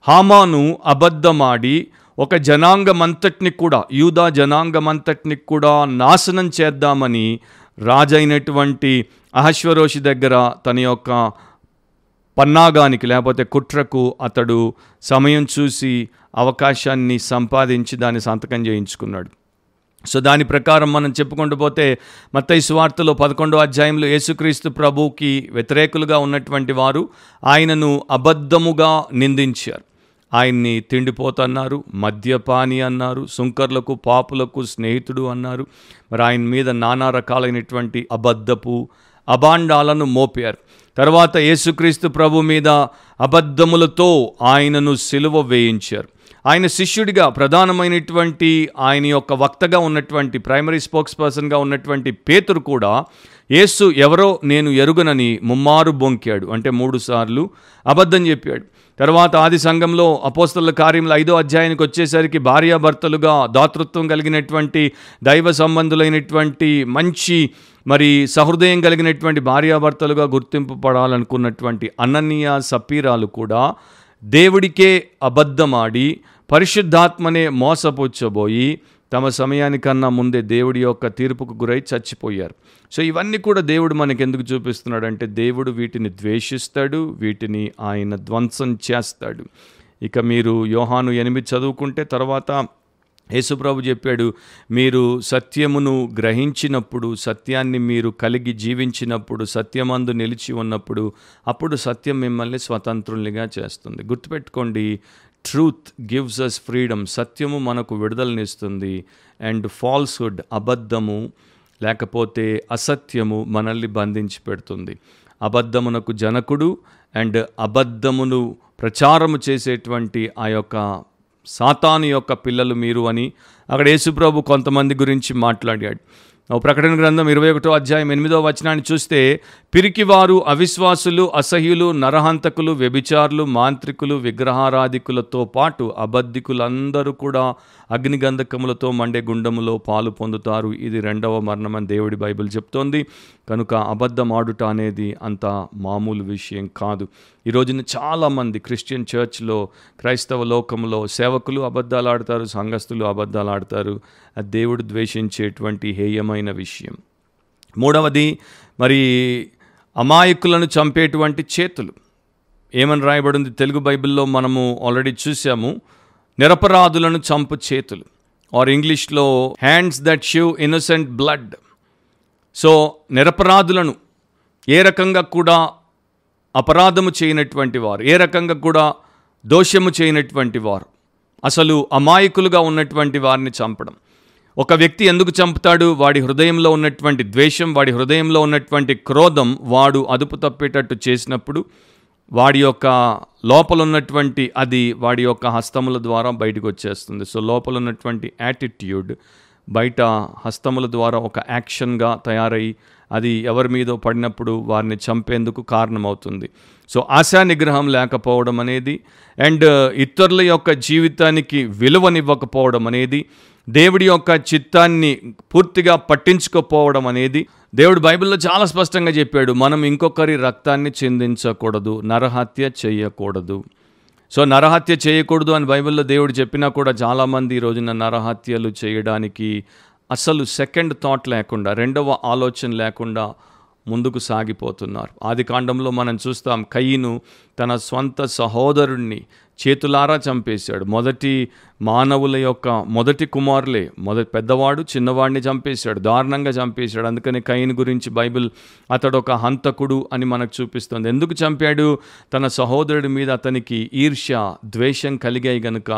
హామాను అబద్ధమాడి ఒక జనాంగమంతటిని కూడా, యూదా జనాంగమంతటిని కూడా నాశనం చేద్దామని రాజైనటువంటి అహష్వేరోషు దగ్గర తన యొక్క పన్నాగానికి లేకపోతే కుట్రకు అతడు సమయం చూసి అవకాశాన్ని సంపాదించి దాన్ని సంతకం చేయించుకున్నాడు. సో దాని ప్రకారం మనం చెప్పుకుంటూ పోతే మత్తయి సువార్తలో 11వ అధ్యాయంలో యేసుక్రీస్తు ప్రభువుకి వ్యతిరేకులుగా ఉన్నటువంటి వారు ఆయనను అబద్ధముగా నిందించారు. ఆయన్ని తిండిపోతన్నారు, మద్యపాని అన్నారు, సుంకర్లకు పాపులకు స్నేహితుడు అన్నారు. మరి ఆయన మీద నానా రకాలైనటువంటి అబద్ధపు అభాండాలను మోపారు. తర్వాత యేసుక్రీస్తు ప్రభు మీద అబద్ధములతో ఆయనను సిలువ వేయించారు. ఆయన శిష్యుడిగా ప్రధానమైనటువంటి ఆయన యొక్క వక్తగా ఉన్నటువంటి ప్రైమరీ స్పోక్స్ పర్సన్గా ఉన్నటువంటి పేతురు కూడా యేసు ఎవరో నేను ఎరుగనని ముమ్మారు బొంకాడు, అంటే 3 సార్లు అబద్ధం చెప్పాడు. తర్వాత ఆది సంఘంలో అపోస్తలుల కార్యములు 5వ అధ్యాయానికి వచ్చేసరికి భార్యాభర్తలుగా దాతృత్వం కలిగినటువంటి దైవ సంబంధులైనటువంటి మంచి మరి సహృదయం కలిగినటువంటి భార్యాభర్తలుగా గుర్తింపు పడాలనుకున్నటువంటి అననీయ సప్పీరాలు కూడా దేవుడికే అబద్ధమాడి పరిశుద్ధాత్మనే మోసపుచ్చబోయి తమ సమయానికన్నా ముందే దేవుడి యొక్క తీర్పుకు గురై చచ్చిపోయారు. సో ఇవన్నీ కూడా దేవుడు మనకి ఎందుకు చూపిస్తున్నాడంటే దేవుడు వీటిని ద్వేషిస్తాడు, వీటిని ఆయన ధ్వంసం చేస్తాడు. ఇక మీరు యోహాను 8 చదువుకుంటే తర్వాత యేసుప్రభు చెప్పాడు, మీరు సత్యమును గ్రహించినప్పుడు, సత్యాన్ని మీరు కలిగి జీవించినప్పుడు, సత్యమందు నిలిచి ఉన్నప్పుడు అప్పుడు సత్యం మిమ్మల్ని స్వతంత్రులుగా చేస్తుంది. గుర్తుపెట్టుకోండి, ట్రూత్ గివ్స్ అస్ ఫ్రీడమ్. సత్యము మనకు విడుదలనిస్తుంది. అండ్ ఫాల్స్హుడ్, అబద్ధము లేకపోతే అసత్యము మనల్ని బంధించి పెడుతుంది. అబద్ధమునకు జనకుడు అండ్ అబద్ధమును ప్రచారము చేసేటువంటి ఆ యొక్క సాతాను యొక్క పిల్లలు మీరు అని అక్కడ యేసుప్రభు కొంతమంది గురించి మాట్లాడాడు. ప్రకటన గ్రంథం 21వ అధ్యాయం 8వ వచనాన్ని చూస్తే, పిరికివారు, అవిశ్వాసులు, అసహ్యులు, నరహంతకులు, వ్యభిచారులు, మాంత్రికులు, విగ్రహారాధికులతో పాటు అబద్ధికులందరూ కూడా అగ్నిగంధకములతో మండే గుండములో పాలు పొందుతారు. ఇది 2వ మరణం అని దేవుడి బైబిల్ చెప్తోంది. కనుక అబద్ధం ఆడుట అనేది అంత మామూలు విషయం కాదు. ఈ రోజున చాలామంది క్రిస్టియన్ చర్చ్లో, క్రైస్తవ లోకంలో సేవకులు అబద్ధాలు ఆడతారు, సంఘస్థులు అబద్ధాలు ఆడతారు. అది దేవుడు ద్వేషించేటువంటి హేయమైన విషయం. 3వది, మరి అమాయకులను చంపేటువంటి చేతులు. ఏమని రాయబడింది తెలుగు బైబిల్లో మనము ఆల్రెడీ చూసాము, నిరపరాధులను చంపు చేతులు, ఆర్ ఇంగ్లీష్లో hands that shed innocent blood. So నిరపరాధులను ఏ రకంగా కూడా అపరాధము చేయనటువంటి వారు, ఏ రకంగా కూడా దోషము చేయనటువంటి వారు, అసలు అమాయకులుగా ఉన్నటువంటి వారిని చంపడం. ఒక వ్యక్తి ఎందుకు చంపుతాడు? వాడి హృదయంలో ఉన్నటువంటి ద్వేషం, వాడి హృదయంలో ఉన్నటువంటి క్రోధం వాడు అదుపు తప్పేటట్టు చేసినప్పుడు వాడి యొక్క లోపల ఉన్నటువంటి అది వాడి యొక్క హస్తముల ద్వారా బయటకు వచ్చేస్తుంది. సో లోపల ఉన్నటువంటి యాటిట్యూడ్ బయట హస్తముల ద్వారా ఒక యాక్షన్గా తయారై అది ఎవరి మీదో పడినప్పుడు వారిని చంపేందుకు కారణమవుతుంది. సో ఆశా నిగ్రహం లేకపోవడం అనేది, అండ్ ఇతరుల యొక్క జీవితానికి విలువనివ్వకపోవడం అనేది, దేవుడి యొక్క చిత్తాన్ని పూర్తిగా పట్టించుకోపోవడం అనేది, దేవుడు బైబిల్లో చాలా స్పష్టంగా చెప్పాడు, మనం ఇంకొకరి రక్తాన్ని చిందించకూడదు, నరహత్య చేయకూడదు. సో నరహత్య చేయకూడదు అని బైబిల్లో దేవుడు చెప్పినా కూడా చాలామంది ఈ రోజున నరహత్యలు చేయడానికి అసలు సెకండ్ థాట్ లేకుండా, 2వ ఆలోచన లేకుండా ముందుకు సాగిపోతున్నారు. ఆదికాండంలో మనం చూస్తాం, కయీను తన స్వంత సహోదరుణ్ణి చేతులారా చంపేశాడు. మొదటి మానవుల యొక్క మొదటి కుమారులే, పెద్దవాడు చిన్నవాడిని చంపేశాడు, దారుణంగా చంపేశాడు. అందుకని కయీను గురించి బైబిల్ అతడు ఒక హంతకుడు అని మనకు చూపిస్తుంది. ఎందుకు చంపాడు? తన సహోదరుడి మీద అతనికి ఈర్ష్య, ద్వేషం కలిగాయి గనుక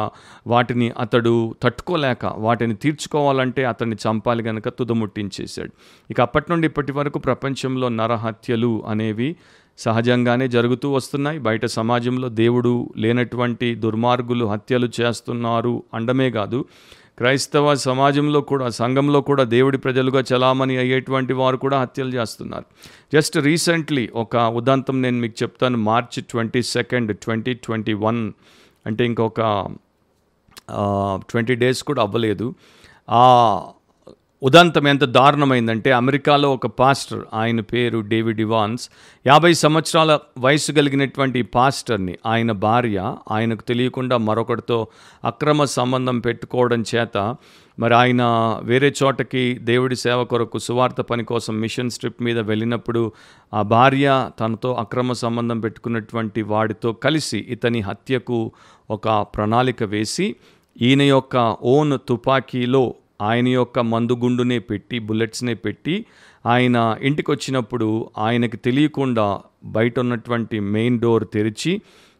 వాటిని అతడు తట్టుకోలేక వాటిని తీర్చుకోవాలంటే అతన్ని చంపాలి గనుక తుదముట్టించేశాడు. ఇక అప్పటి నుండి ఇప్పటి వరకు ప్రపంచంలో నరహత్యలు అనేవి సహజంగానే జరుగుతూ వస్తున్నాయి. బయట సమాజంలో దేవుడు లేనటువంటి దుర్మార్గులు హత్యలు చేస్తున్నారు అండమే కాదు, క్రైస్తవ సమాజంలో కూడా, సంఘంలో కూడా దేవుడి ప్రజలుగా చలామణి అయ్యేటువంటి వారు కూడా హత్యలు చేస్తున్నారు. జస్ట్ రీసెంట్లీ ఒక ఉదాంతం నేను మీకు చెప్తాను. మార్చి 22, 2021 అంటే ఇంకొక 20 days కూడా అవ్వలేదు. ఆ ఉదంతం ఎంత దారుణమైందంటే, అమెరికాలో ఒక పాస్టర్, ఆయన పేరు డేవిడ్ ఇవాన్స్, 50 సంవత్సరాల వయసు కలిగినటువంటి పాస్టర్ని ఆయన భార్య ఆయనకు తెలియకుండా మరొకటితో అక్రమ సంబంధం పెట్టుకోవడం చేత మరి ఆయన వేరే చోటకి దేవుడి సేవ కొరకు సువార్త పని కోసం మిషన్ ట్రిప్ మీద వెళ్ళినప్పుడు ఆ భార్య తనతో అక్రమ సంబంధం పెట్టుకున్నటువంటి వాడితో కలిసి ఇతని హత్యకు ఒక ప్రణాళిక వేసి ఈయన యొక్క ఓన్ తుపాకీలో ఆయన యొక్క మందుగుండునే పెట్టి, బుల్లెట్స్నే పెట్టి, ఆయన ఇంటికి వచ్చినప్పుడు ఆయనకి తెలియకుండా బయట ఉన్నటువంటి మెయిన్ డోర్ తెరిచి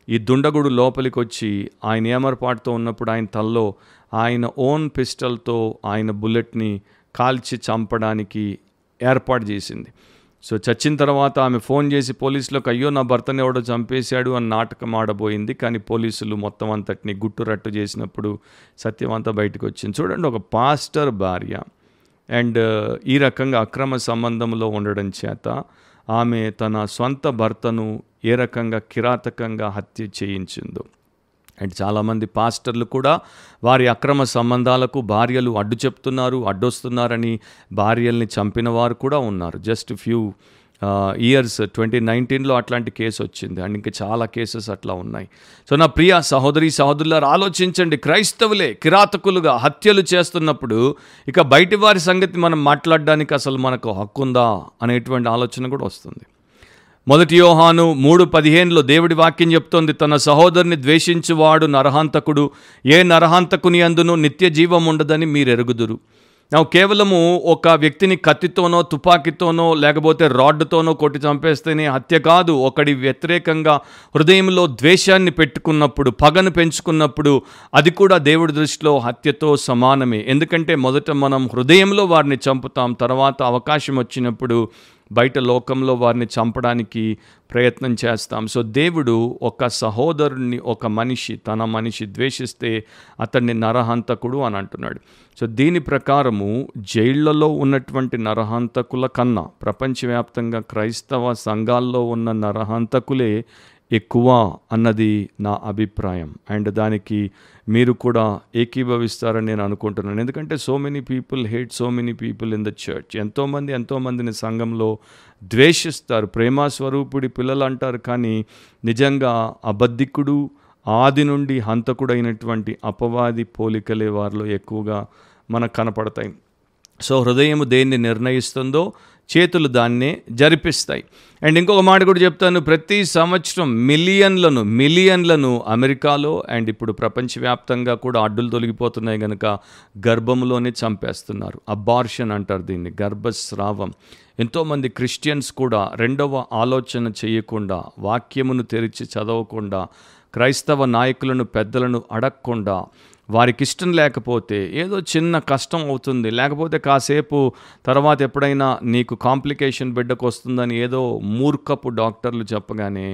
ఈ దుండగుడు లోపలికి వచ్చి ఆయన ఏమరపాటుతో ఉన్నప్పుడు ఆయన తల్లో ఆయన ఓన్ పిస్టల్తో ఆయన బుల్లెట్ని కాల్చి చంపడానికి ఏర్పాటు చేసింది. సో చచ్చిన తర్వాత ఆమె ఫోన్ చేసి పోలీసులకు, అయ్యో నా భర్తని ఎవడో చంపేశాడు అని నాటకం ఆడబోయింది. కానీ పోలీసులు మొత్తం అంతటిని గుట్టురట్టు చేసినప్పుడు సత్యం అంతా బయటకు వచ్చింది. చూడండి, ఒక పాస్టర్ భార్య అండ్ ఈ రకంగా అక్రమ సంబంధంలో ఉండడం చేత ఆమె తన సొంత భర్తను ఏ రకంగా కిరాతకంగా హత్య చేయించిందో. అండ్ చాలామంది పాస్టర్లు కూడా వారి అక్రమ సంబంధాలకు భార్యలు అడ్డు చెప్తున్నారు, అడ్డొస్తున్నారని భార్యల్ని చంపిన వారు కూడా ఉన్నారు. జస్ట్ ఫ్యూ ఇయర్స్ 2019లో అట్లాంటి కేసు వచ్చింది. అండ్ ఇంకా చాలా కేసెస్ అట్లా ఉన్నాయి. సో నా ప్రియ సహోదరి సహోదరులారు, ఆలోచించండి. క్రైస్తవులే కిరాతకులుగా హత్యలు చేస్తున్నప్పుడు ఇక బయటి వారి సంగతి మనం మాట్లాడడానికి అసలు మనకు హక్కు ఉందా అనేటువంటి ఆలోచన కూడా వస్తుంది. 1 యోహాను 3:15లో దేవుడి వాక్యం చెప్తోంది, తన సహోదరుని ద్వేషించువాడు నరహంతకుడు, ఏ నరహంతకుని అందును నిత్య జీవం ఉండదని మీరు ఎరుగుదురు. కేవలము ఒక వ్యక్తిని కత్తితోనో తుపాకీతోనో లేకపోతే రాడ్డుతోనో కొట్టి చంపేస్తేనే హత్య కాదు. ఒకడి వ్యతిరేకంగా హృదయంలో ద్వేషాన్ని పెట్టుకున్నప్పుడు, పగను పెంచుకున్నప్పుడు అది కూడా దేవుడి దృష్టిలో హత్యతో సమానమే. ఎందుకంటే మొదట మనం హృదయంలో వారిని చంపుతాం, తర్వాత అవకాశం వచ్చినప్పుడు బయట లోకంలో వారిని చంపడానికి ప్రయత్నం చేస్తాం. సో దేవుడు ఒక సహోదరుని, ఒక మనిషి తన మనిషి ద్వేషిస్తే అతన్ని నరహంతకుడు అని అంటున్నాడు. సో దీని ప్రకారము జైళ్లలో ఉన్నటువంటి నరహంతకుల కన్నా ప్రపంచవ్యాప్తంగా క్రైస్తవ సంఘాల్లో ఉన్న నరహంతకులే ఎక్కువ అన్నది నా అభిప్రాయం. అండ్ దానికి మీరు కూడా ఏకీభవిస్తారని నేను అనుకుంటున్నాను. ఎందుకంటే so many people hate so many people in the church. ఎంతోమందిని సంఘంలో ద్వేషిస్తారు. ప్రేమస్వరూపుడి పిల్లలు అంటారు, కానీ నిజంగా అబద్ధికుడు, ఆది నుండి హంతకుడైనటువంటి అపవాది పోలికలే వారిలో ఎక్కువగా మనకు కనపడతాయి. సో హృదయం దేన్ని నిర్ణయిస్తుందో చేతులు దాన్నే జరిపిస్తాయి. అండ్ ఇంకొక మాట కూడా చెప్తాను, ప్రతి సంవత్సరం మిలియన్లను అమెరికాలో అండ్ ఇప్పుడు ప్రపంచవ్యాప్తంగా కూడా అడ్డులు తొలగిపోతున్నాయి కనుక గర్భంలోనే చంపేస్తున్నారు. అబార్షన్ అంటారు దీన్ని, గర్భస్రావం. ఎంతోమంది క్రిస్టియన్స్ కూడా రెండవ ఆలోచన చేయకుండా, వాక్యమును తెరిచి చదవకుండా, క్రైస్తవ నాయకులను పెద్దలను అడగకుండా, వారికి ఇష్టం లేకపోతే ఏదో చిన్న కష్టం అవుతుంది, లేకపోతే కాసేపు తర్వాత ఎప్పుడైనా నీకు కాంప్లికేషన్ బిడ్డకు వస్తుందని ఏదో మూర్ఖపు డాక్టర్లు చెప్పగానే,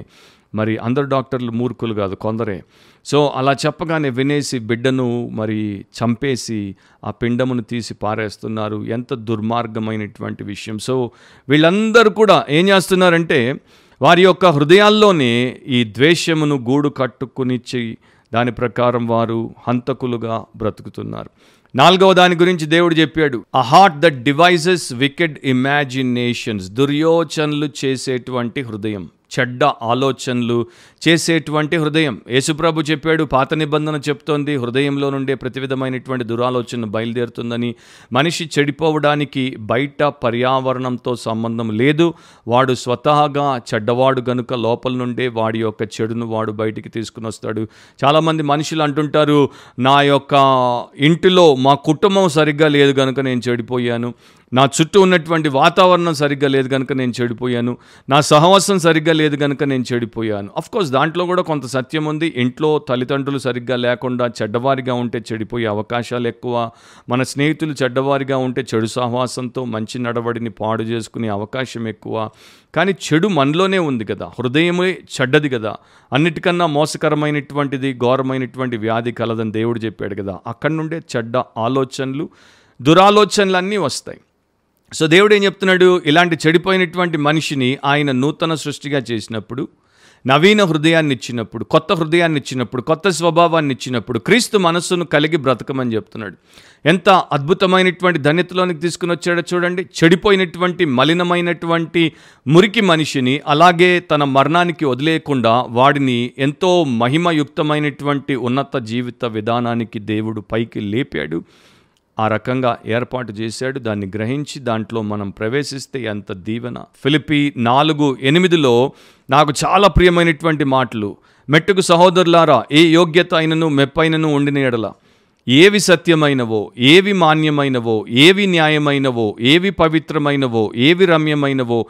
మరి అందరు డాక్టర్లు మూర్ఖులు కాదు, కొందరే. సో అలా చెప్పగానే వినేసి బిడ్డను మరి చంపేసి ఆ పిండమును తీసి పారేస్తున్నారు. ఎంత దుర్మార్గమైనటువంటి విషయం. సో వీళ్ళందరూ కూడా ఏం చేస్తున్నారంటే వారి యొక్క హృదయాల్లోనే ఈ ద్వేషమును గూడు కట్టుకునిచ్చి దాని ప్రకారం వారు హంతకులుగా బ్రతుకుతున్నారు. 4వ దాని గురించి దేవుడు చెప్పాడు, a heart that devises wicked imaginations, దుర్యోచనలు చేసేటువంటి హృదయం, చెడ్డ ఆలోచనలు చేసేటువంటి హృదయం. యేసుప్రభు చెప్పాడు, పాత నిబంధన చెప్తోంది హృదయంలో నుండే ప్రతి విధమైనటువంటి దురాలోచన బయలుదేరుతుందని. మనిషి చెడిపోవడానికి బయట పర్యావరణంతో సంబంధం లేదు. వాడు స్వతహాగా చెడ్డవాడు గనుక లోపల నుండే వాడి యొక్క చెడును వాడు బయటికి తీసుకుని వస్తాడు. చాలామంది మనుషులు అంటుంటారు, నా యొక్క ఇంటిలో మా కుటుంబం సరిగ్గా లేదు కనుక నేను చెడిపోయాను, నా చుట్టూ ఉన్నటువంటి వాతావరణం సరిగ్గా లేదు కనుక నేను చెడిపోయాను, నా సహవాసం సరిగ్గా లేదు కనుక నేను చెడిపోయాను. అఫ్కోర్స్ దాంట్లో కూడా కొంత సత్యం ఉంది. ఇంట్లో తల్లిదండ్రులు సరిగ్గా లేకుండా చెడ్డవారిగా ఉంటే చెడిపోయే అవకాశాలు ఎక్కువ. మన స్నేహితులు చెడ్డవారిగా ఉంటే చెడు సహవాసంతో మంచి నడవడిని పాడు చేసుకునే అవకాశం ఎక్కువ. కానీ చెడు మనలోనే ఉంది కదా, హృదయమే చెడ్డది కదా, అన్నిటికన్నా మోసకరమైనటువంటిది, ఘోరమైనటువంటి వ్యాధి కలదని దేవుడు చెప్పాడు కదా. అక్కడి నుండే చెడ్డ ఆలోచనలు, దురాలోచనలు అన్నీ వస్తాయి. సో దేవుడు ఏం చెప్తున్నాడు, ఇలాంటి చెడిపోయినటువంటి మనిషిని ఆయన నూతన సృష్టిగా చేసినప్పుడు నవీన హృదయాన్ని ఇచ్చినప్పుడు, కొత్త హృదయాన్ని ఇచ్చినప్పుడు, కొత్త స్వభావాన్ని ఇచ్చినప్పుడు క్రీస్తు మనస్సును కలిగి బ్రతకమని చెప్తున్నాడు. ఎంత అద్భుతమైనటువంటి ధన్యతలోనికి తీసుకుని వచ్చాడో చూడండి. చెడిపోయినటువంటి మలినమైనటువంటి మురికి మనిషిని అలాగే తన మరణానికి వదిలేయకుండా వాడిని ఎంతో మహిమయుక్తమైనటువంటి ఉన్నత జీవిత విధానానికి దేవుడు పైకి లేపాడు. ఆ రకంగా ఏర్పాటు చేశాడు. దాన్ని గ్రహించి దాంట్లో మనం ప్రవేశిస్తే ఎంత దీవెన. ఫిలిప్పీ 4:8 నాకు చాలా ప్రియమైనటువంటి మాటలు. మెట్టుకు సహోదరులారా, ఏ యోగ్యత అయినను మెప్పైనను ఉండిన ఎడల, ఏవి సత్యమైనవో, ఏవి మాన్యమైనవో, ఏవి న్యాయమైనవో, ఏవి పవిత్రమైనవో, ఏవి రమ్యమైనవో,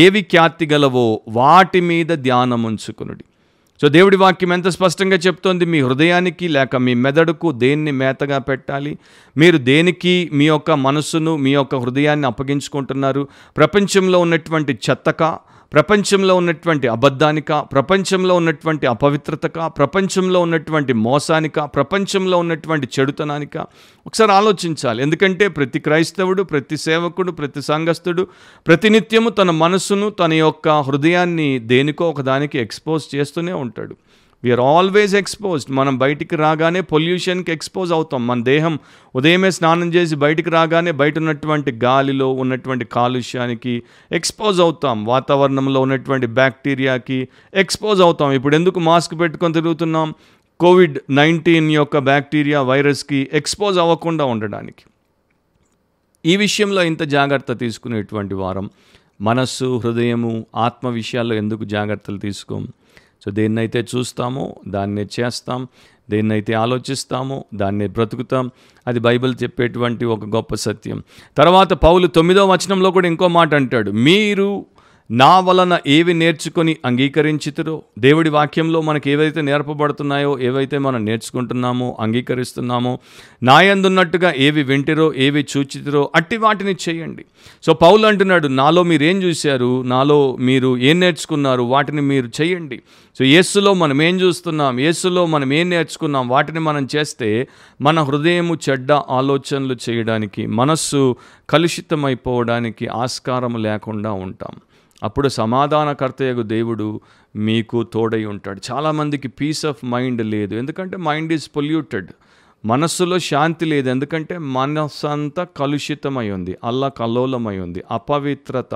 ఏవి ఖ్యాతి గలవో వాటి మీద ధ్యానముంచుకొనుడి. సో దేవుడి వాక్యం ఎంత స్పష్టంగా చెప్తోంది. మీ హృదయానికి లేక మీ మెదడుకు దేన్ని మేతగా పెట్టాలి? మీరు దేనికి మీ యొక్క మనస్సును, మీ యొక్క హృదయాన్ని అప్పగించుకుంటున్నారు? ప్రపంచంలో ఉన్నటువంటి చెత్తక, ప్రపంచంలో ఉన్నటువంటి అబద్ధానిక, ప్రపంచంలో ఉన్నటువంటి అపవిత్రతక, ప్రపంచంలో ఉన్నటువంటి మోసానిక, ప్రపంచంలో ఉన్నటువంటి చెడుతనానిక? ఒకసారి ఆలోచించాలి. ఎందుకంటే ప్రతి క్రైస్తవుడు, ప్రతి సేవకుడు, ప్రతి సంఘస్థుడు ప్రతినిత్యము తన మనస్సును, తన యొక్క హృదయాన్ని దేనికో ఒకదానికి ఎక్స్పోజ్ చేస్తూనే ఉంటాడు. We are always exposed. మనం బయటికి రాగానే పొల్యూషన్కి ఎక్స్పోజ్ అవుతాం. మన దేహం ఉదయమే స్నానం చేసి బయటికి రాగానే బయట ఉన్నటువంటి గాలిలో ఉన్నటువంటి కాలుష్యానికి ఎక్స్పోజ్ అవుతాం. వాతావరణంలో ఉన్నటువంటి బ్యాక్టీరియాకి ఎక్స్పోజ్ అవుతాం. ఇప్పుడు ఎందుకు మాస్క్ పెట్టుకొని తిరుగుతున్నాం? COVID-19 యొక్క బ్యాక్టీరియా వైరస్కి ఎక్స్పోజ్ అవ్వకుండా ఉండడానికి. ఈ విషయంలో ఇంత జాగ్రత్త తీసుకునేటువంటి వారం మనస్సు, హృదయము, ఆత్మ విషయాల్లో ఎందుకు జాగ్రత్తలు తీసుకోం? సో దేన్నైతే చూస్తామో దాన్నే చేస్తాం, దేన్నైతే ఆలోచిస్తామో దాన్నే బ్రతుకుతాం. అది బైబిల్ చెప్పేటువంటి ఒక గొప్ప సత్యం. తర్వాత పౌలు 9వ వచనంలో కూడా ఇంకో మాట అంటాడు. మీరు నా వలన ఏవి నేర్చుకొని అంగీకరించితిరో, దేవుడి వాక్యంలో మనకి ఏవైతే నేర్పబడుతున్నాయో, ఏవైతే మనం నేర్చుకుంటున్నామో, అంగీకరిస్తున్నామో, నా యందున్నట్టుగా ఏవి వింటిరో, ఏవి చూచితిరో అట్టి వాటిని చేయండి. సో పౌలు అంటున్నాడు, నాలో మీరు ఏం చూశారు, నాలో మీరు ఏం నేర్చుకున్నారు, వాటిని మీరు చేయండి. సో యేసులో మనం ఏం చూస్తున్నాం, యేసులో మనం ఏం నేర్చుకున్నాం, వాటిని మనం చేస్తే మన హృదయము చెడ్డ ఆలోచనలు చేయడానికి, మనస్సు కలుషితమైపోవడానికి ఆస్కారం లేకుండా ఉంటాం. అప్పుడు సమాధానకర్తయగు దేవుడు మీకు తోడై ఉంటాడు. చాలామందికి పీస్ ఆఫ్ మైండ్ లేదు. ఎందుకంటే మైండ్ ఈజ్ పొల్యూటెడ్. మనస్సులో శాంతి లేదు. ఎందుకంటే మనస్సు అంతా కలుషితమై ఉంది, అల్లకల్లోలమై ఉంది. అపవిత్రత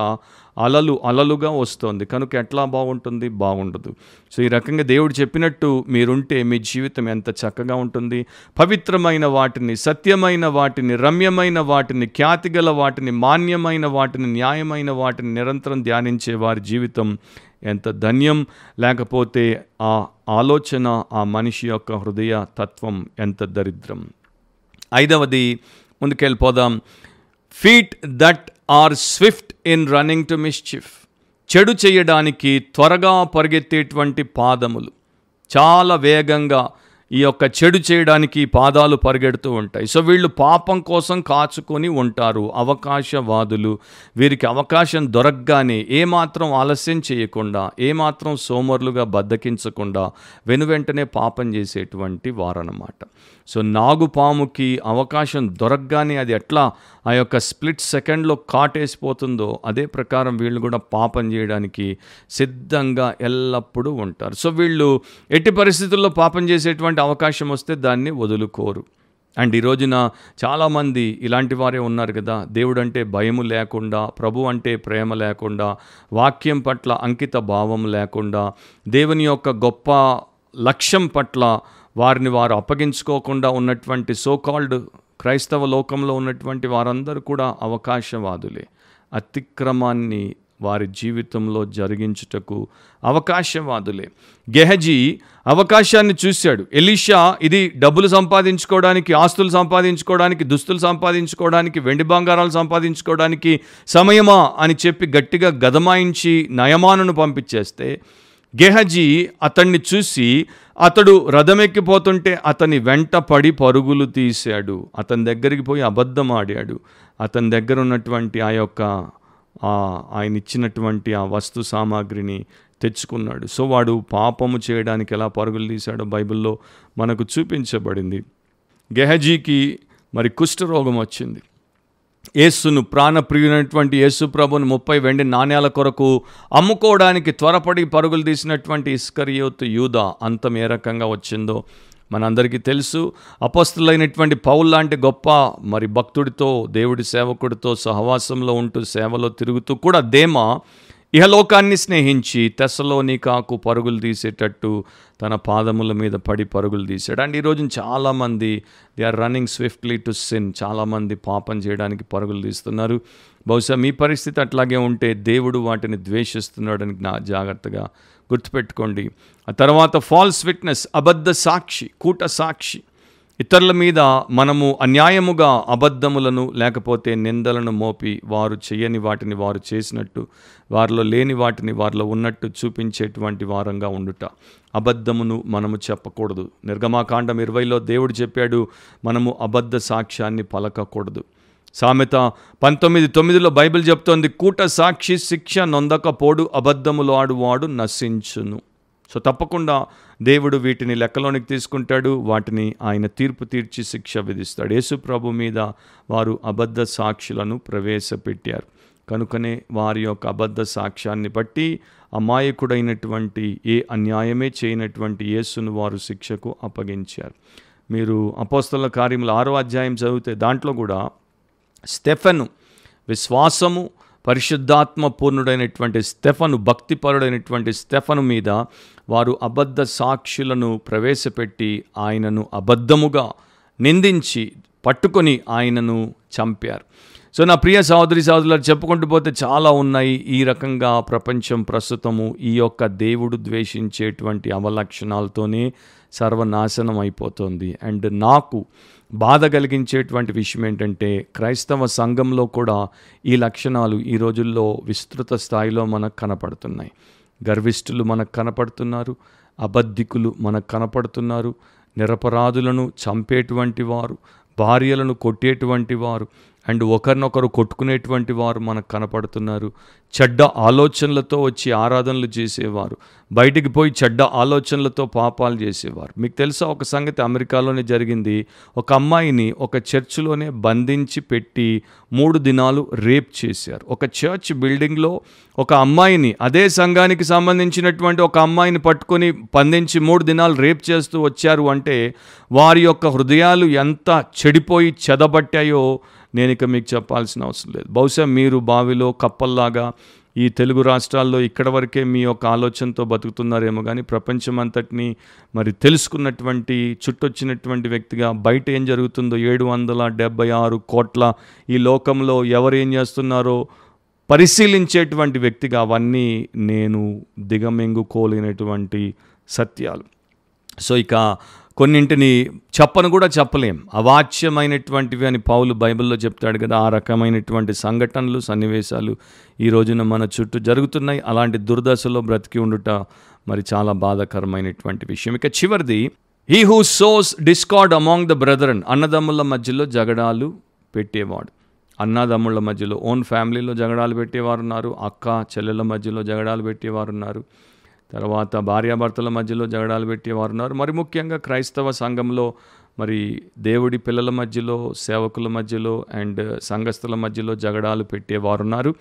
అలలుగా వస్తుంది. కనుక ఎట్లా బాగుంటుంది? బాగుండదు. సో ఈ రకంగా దేవుడు చెప్పినట్టు మీరుంటే మీ జీవితం ఎంత చక్కగా ఉంటుంది. పవిత్రమైన వాటిని, సత్యమైన వాటిని, రమ్యమైన వాటిని, ఖ్యాతిగల వాటిని, మాన్యమైన వాటిని, న్యాయమైన వాటిని నిరంతరం ధ్యానించే వారి జీవితం ఎంత ధన్యం. లేకపోతే ఆ ఆలోచన, ఆ మనిషి యొక్క హృదయ తత్వం ఎంత దరిద్రం. 5వది ముందుకెళ్ళిపోదాం. Feet that are swift in running to mischief. చెడు చేయడానికి త్వరగా పరిగెత్తేటువంటి పాదములు. చాలా వేగంగా ఈ యొక్క చెడు చేయడానికి పాదాలు పరిగెడుతూ ఉంటాయి. సో వీళ్ళు పాపం కోసం కాచుకొని ఉంటారు, అవకాశవాదులు. వీరికి అవకాశం దొరకగానే ఏమాత్రం ఆలస్యం చేయకుండా, ఏమాత్రం సోమరులుగా బద్దకించకుండా వెనువెంటనే పాపం చేసేటువంటి వారన్నమాట. సో నాగుపాముకి అవకాశం దొరకగానే అది ఎట్లా ఆ యొక్క స్ప్లిట్ సెకండ్లో కాటేసిపోతుందో అదే ప్రకారం వీళ్ళు కూడా పాపం చేయడానికి సిద్ధంగా ఎల్లప్పుడూ ఉంటారు. సో వీళ్ళు ఎట్టి పరిస్థితుల్లో పాపం చేసేటువంటి అవకాశం వస్తే దాన్ని వదులుకోరు. అండ్ ఈ రోజున చాలామంది ఇలాంటి వారే ఉన్నారు కదా. దేవుడు అంటే భయము లేకుండా, ప్రభు అంటే ప్రేమ లేకుండా, వాక్యం పట్ల అంకిత భావం లేకుండా, దేవుని యొక్క గొప్ప లక్ష్యం పట్ల వారిని వారు అప్పగించుకోకుండా ఉన్నటువంటి సోకాల్డ్ క్రైస్తవ లోకంలో ఉన్నటువంటి వారందరూ కూడా అవకాశవాదులే. అతిక్రమాన్ని వారి జీవితంలో జరిగించుటకు అవకాశవాదులే. గెహజీ అవకాశాన్ని చూశాడు. ఎలీషా ఇది డబ్బులు సంపాదించుకోవడానికి, ఆస్తులు సంపాదించుకోవడానికి, దుస్తులు సంపాదించుకోవడానికి, వెండి బంగారాలు సంపాదించుకోవడానికి సమయమా అని చెప్పి గట్టిగా గదమాయించి నయమానును పంపించేస్తే గెహజీ అతన్ని చూసి అతడు రథమెక్కిపోతుంటే అతని వెంట పడి పరుగులు తీశాడు. అతని దగ్గరికి పోయి అబద్ధం ఆడాడు. అతని దగ్గర ఉన్నటువంటి ఆ యొక్క ఆయన ఇచ్చినటువంటి ఆ వస్తు సామాగ్రిని తెచ్చుకున్నాడు. సో వాడు పాపము చేయడానికి ఎలా పరుగులు తీశాడో బైబిల్లో మనకు చూపించబడింది. గెహజీకి మరి కుష్ఠరోగం వచ్చింది. యేసును, ప్రాణప్రియునటువంటి యేసు ప్రభును 30 వెండి నాణ్యాల కొరకు అమ్ముకోవడానికి త్వరపడి పరుగులు తీసినటువంటి ఇస్కరియోతు యూదా అంతం ఏ రకంగా వచ్చిందో మనందరికీ తెలుసు. అపొస్తలులైనటువంటి పౌలు లాంటి గొప్ప భక్తుడితో, దేవుడి సేవకుడితో సహవాసంలో ఉంటూ సేవలో తిరుగుతూ కూడా దేమా ఇహలోకాన్ని స్నేహించి తెస్సలోనికాకు పరుగులు తీసేటట్టు తన పాదముల మీద పడి పరుగులు తీశాడు. అండ్ ఈరోజు చాలామంది they are running swiftly to sin. చాలామంది పాపం చేయడానికి పరుగులు తీస్తున్నారు. బహుశా మీ పరిస్థితి అట్లాగే ఉంటే దేవుడు వాటిని ద్వేషిస్తున్నాడని జాగ్రత్తగా గుర్తుపెట్టుకోండి. ఆ తర్వాత ఫాల్స్ విట్నెస్, అబద్ధ సాక్షి, కూట సాక్షి. ఇతరుల మీద మనము అన్యాయముగా అబద్ధములను లేకపోతే నిందలను మోపి వారు చేయని వాటిని వారు చేసినట్టు, వారిలో లేని వాటిని వారిలో ఉన్నట్టు చూపించేటువంటి వారంగా ఉండుట. అబద్ధమును మనము చెప్పకూడదు. నిర్గమాకాండం 20లో దేవుడు చెప్పాడు, మనము అబద్ధ సాక్ష్యాన్ని పలకకూడదు. సామెత 19:9లో బైబిల్ చెప్తోంది, కూట సాక్షి శిక్ష నొందకపోడు, అబద్ధములు ఆడువాడు నశించును. సో తప్పకుండా దేవుడు వీటిని లెక్కలోనికి తీసుకుంటాడు. వాటిని ఆయన తీర్పు తీర్చి శిక్ష విధిస్తాడు. యేసు ప్రభు మీద వారు అబద్ధ సాక్షులను ప్రవేశపెట్టారు. కనుకనే వారి యొక్క అబద్ధ సాక్ష్యాన్ని బట్టి అమాయకుడైనటువంటి, ఏ అన్యాయమే చేయనటువంటి యేసును వారు శిక్షకు అప్పగించారు. మీరు అపోస్తలుల కార్యములు 6వ అధ్యాయం చదివితే దాంట్లో కూడా స్టెఫెను, విశ్వాసము పరిశుద్ధాత్మ పూర్ణుడైనటువంటి స్టెఫను, భక్తిపరుడైనటువంటి స్టెఫను మీద వారు అబద్ధ సాక్షులను ప్రవేశపెట్టి ఆయనను అబద్ధముగా నిందించి పట్టుకొని ఆయనను చంపారు. సో నా ప్రియ సహోదరి సహోదరులు, చెప్పుకుంటూ పోతే చాలా ఉన్నాయి. ఈ రకంగా ప్రపంచం ప్రస్తుతము ఈ యొక్క దేవుడు ద్వేషించేటువంటి అవలక్షణాలతోనే సర్వనాశనం అయిపోతుంది. అండ్ నాకు బాధ కలిగించేటువంటి విషయం ఏంటంటే, క్రైస్తవ సంఘంలో కూడా ఈ లక్షణాలు ఈ రోజుల్లో విస్తృత స్థాయిలో మనకు కనపడుతున్నాయి. గర్విష్ఠులు మనకు కనపడుతున్నారు, అబద్ధికులు మనకు కనపడుతున్నారు, నిరపరాధులను చంపేటువంటి వారు, భార్యలను కొట్టేటువంటి వారు, అండ్ ఒకరినొకరు కొట్టుకునేటువంటి వారు మనకు కనపడుతున్నారు. చెడ్డ ఆలోచనలతో వచ్చి ఆరాధనలు చేసేవారు, బయటికి పోయి చెడ్డ ఆలోచనలతో పాపాలు చేసేవారు. మీకు తెలుసా, ఒక సంగతి అమెరికాలోనే జరిగింది. ఒక అమ్మాయిని ఒక చర్చిలోనే బంధించి పెట్టి 3 దినాలు రేప్ చేశారు. ఒక చర్చ్ బిల్డింగ్లో ఒక అమ్మాయిని, అదే సంఘానికి సంబంధించినటువంటి ఒక అమ్మాయిని పట్టుకొని బంధించి 3 దినాలు రేప్ చేస్తూ వచ్చారు. అంటే వారి యొక్క హృదయాలు ఎంత చెడిపోయి చెదబట్టాయో నేను ఇక మీకు చెప్పాల్సిన అవసరం లేదు. బహుశా మీరు బావిలో కప్పల్లాగా ఈ తెలుగు రాష్ట్రాల్లో ఇక్కడ వరకే మీ యొక్క ఆలోచనతో బతుకుతున్నారేమో, కానీ ప్రపంచమంతటిని తెలుసుకున్నటువంటి, చుట్టొచ్చినటువంటి వ్యక్తిగా బయట ఏం జరుగుతుందో 776 కోట్ల ఈ లోకంలో ఎవరు ఏం చేస్తున్నారో పరిశీలించేటువంటి వ్యక్తిగా అవన్నీ నేను దిగమింగుకోలేనటువంటి సత్యాలు. సో ఇక కొన్నింటిని చెప్పను కూడా చెప్పలేం, అవాచ్యమైనటువంటివి అని పౌలు బైబిల్లో చెప్తాడు కదా. ఆ రకమైనటువంటి సంఘటనలు, సన్నివేశాలు ఈ రోజున మన చుట్టూ జరుగుతున్నాయి. అలాంటి దుర్దశలో బ్రతికి ఉండుట చాలా బాధాకరమైనటువంటి విషయం. ఇక చివరిది, he who sows discord among the brethren, అన్నదమ్ముల మధ్యలో జగడాలు పెట్టేవాడు. అన్నదమ్ముల మధ్యలో, ఓన్ ఫ్యామిలీలో జగడాలు పెట్టేవారు ఉన్నారు, అక్క చెల్లెల మధ్యలో జగడాలు పెట్టేవారు ఉన్నారు, తర్వాత భార్యాభర్తల మధ్యలో జగడాలు పెట్టేవారు ఉన్నారు. మరి ముఖ్యంగా క్రైస్తవ సంఘంలో దేవుడి పిల్లల మధ్యలో, సేవకుల మధ్యలో అండ్ సంఘస్థుల మధ్యలో జగడాలు పెట్టేవారు ఉన్నారు.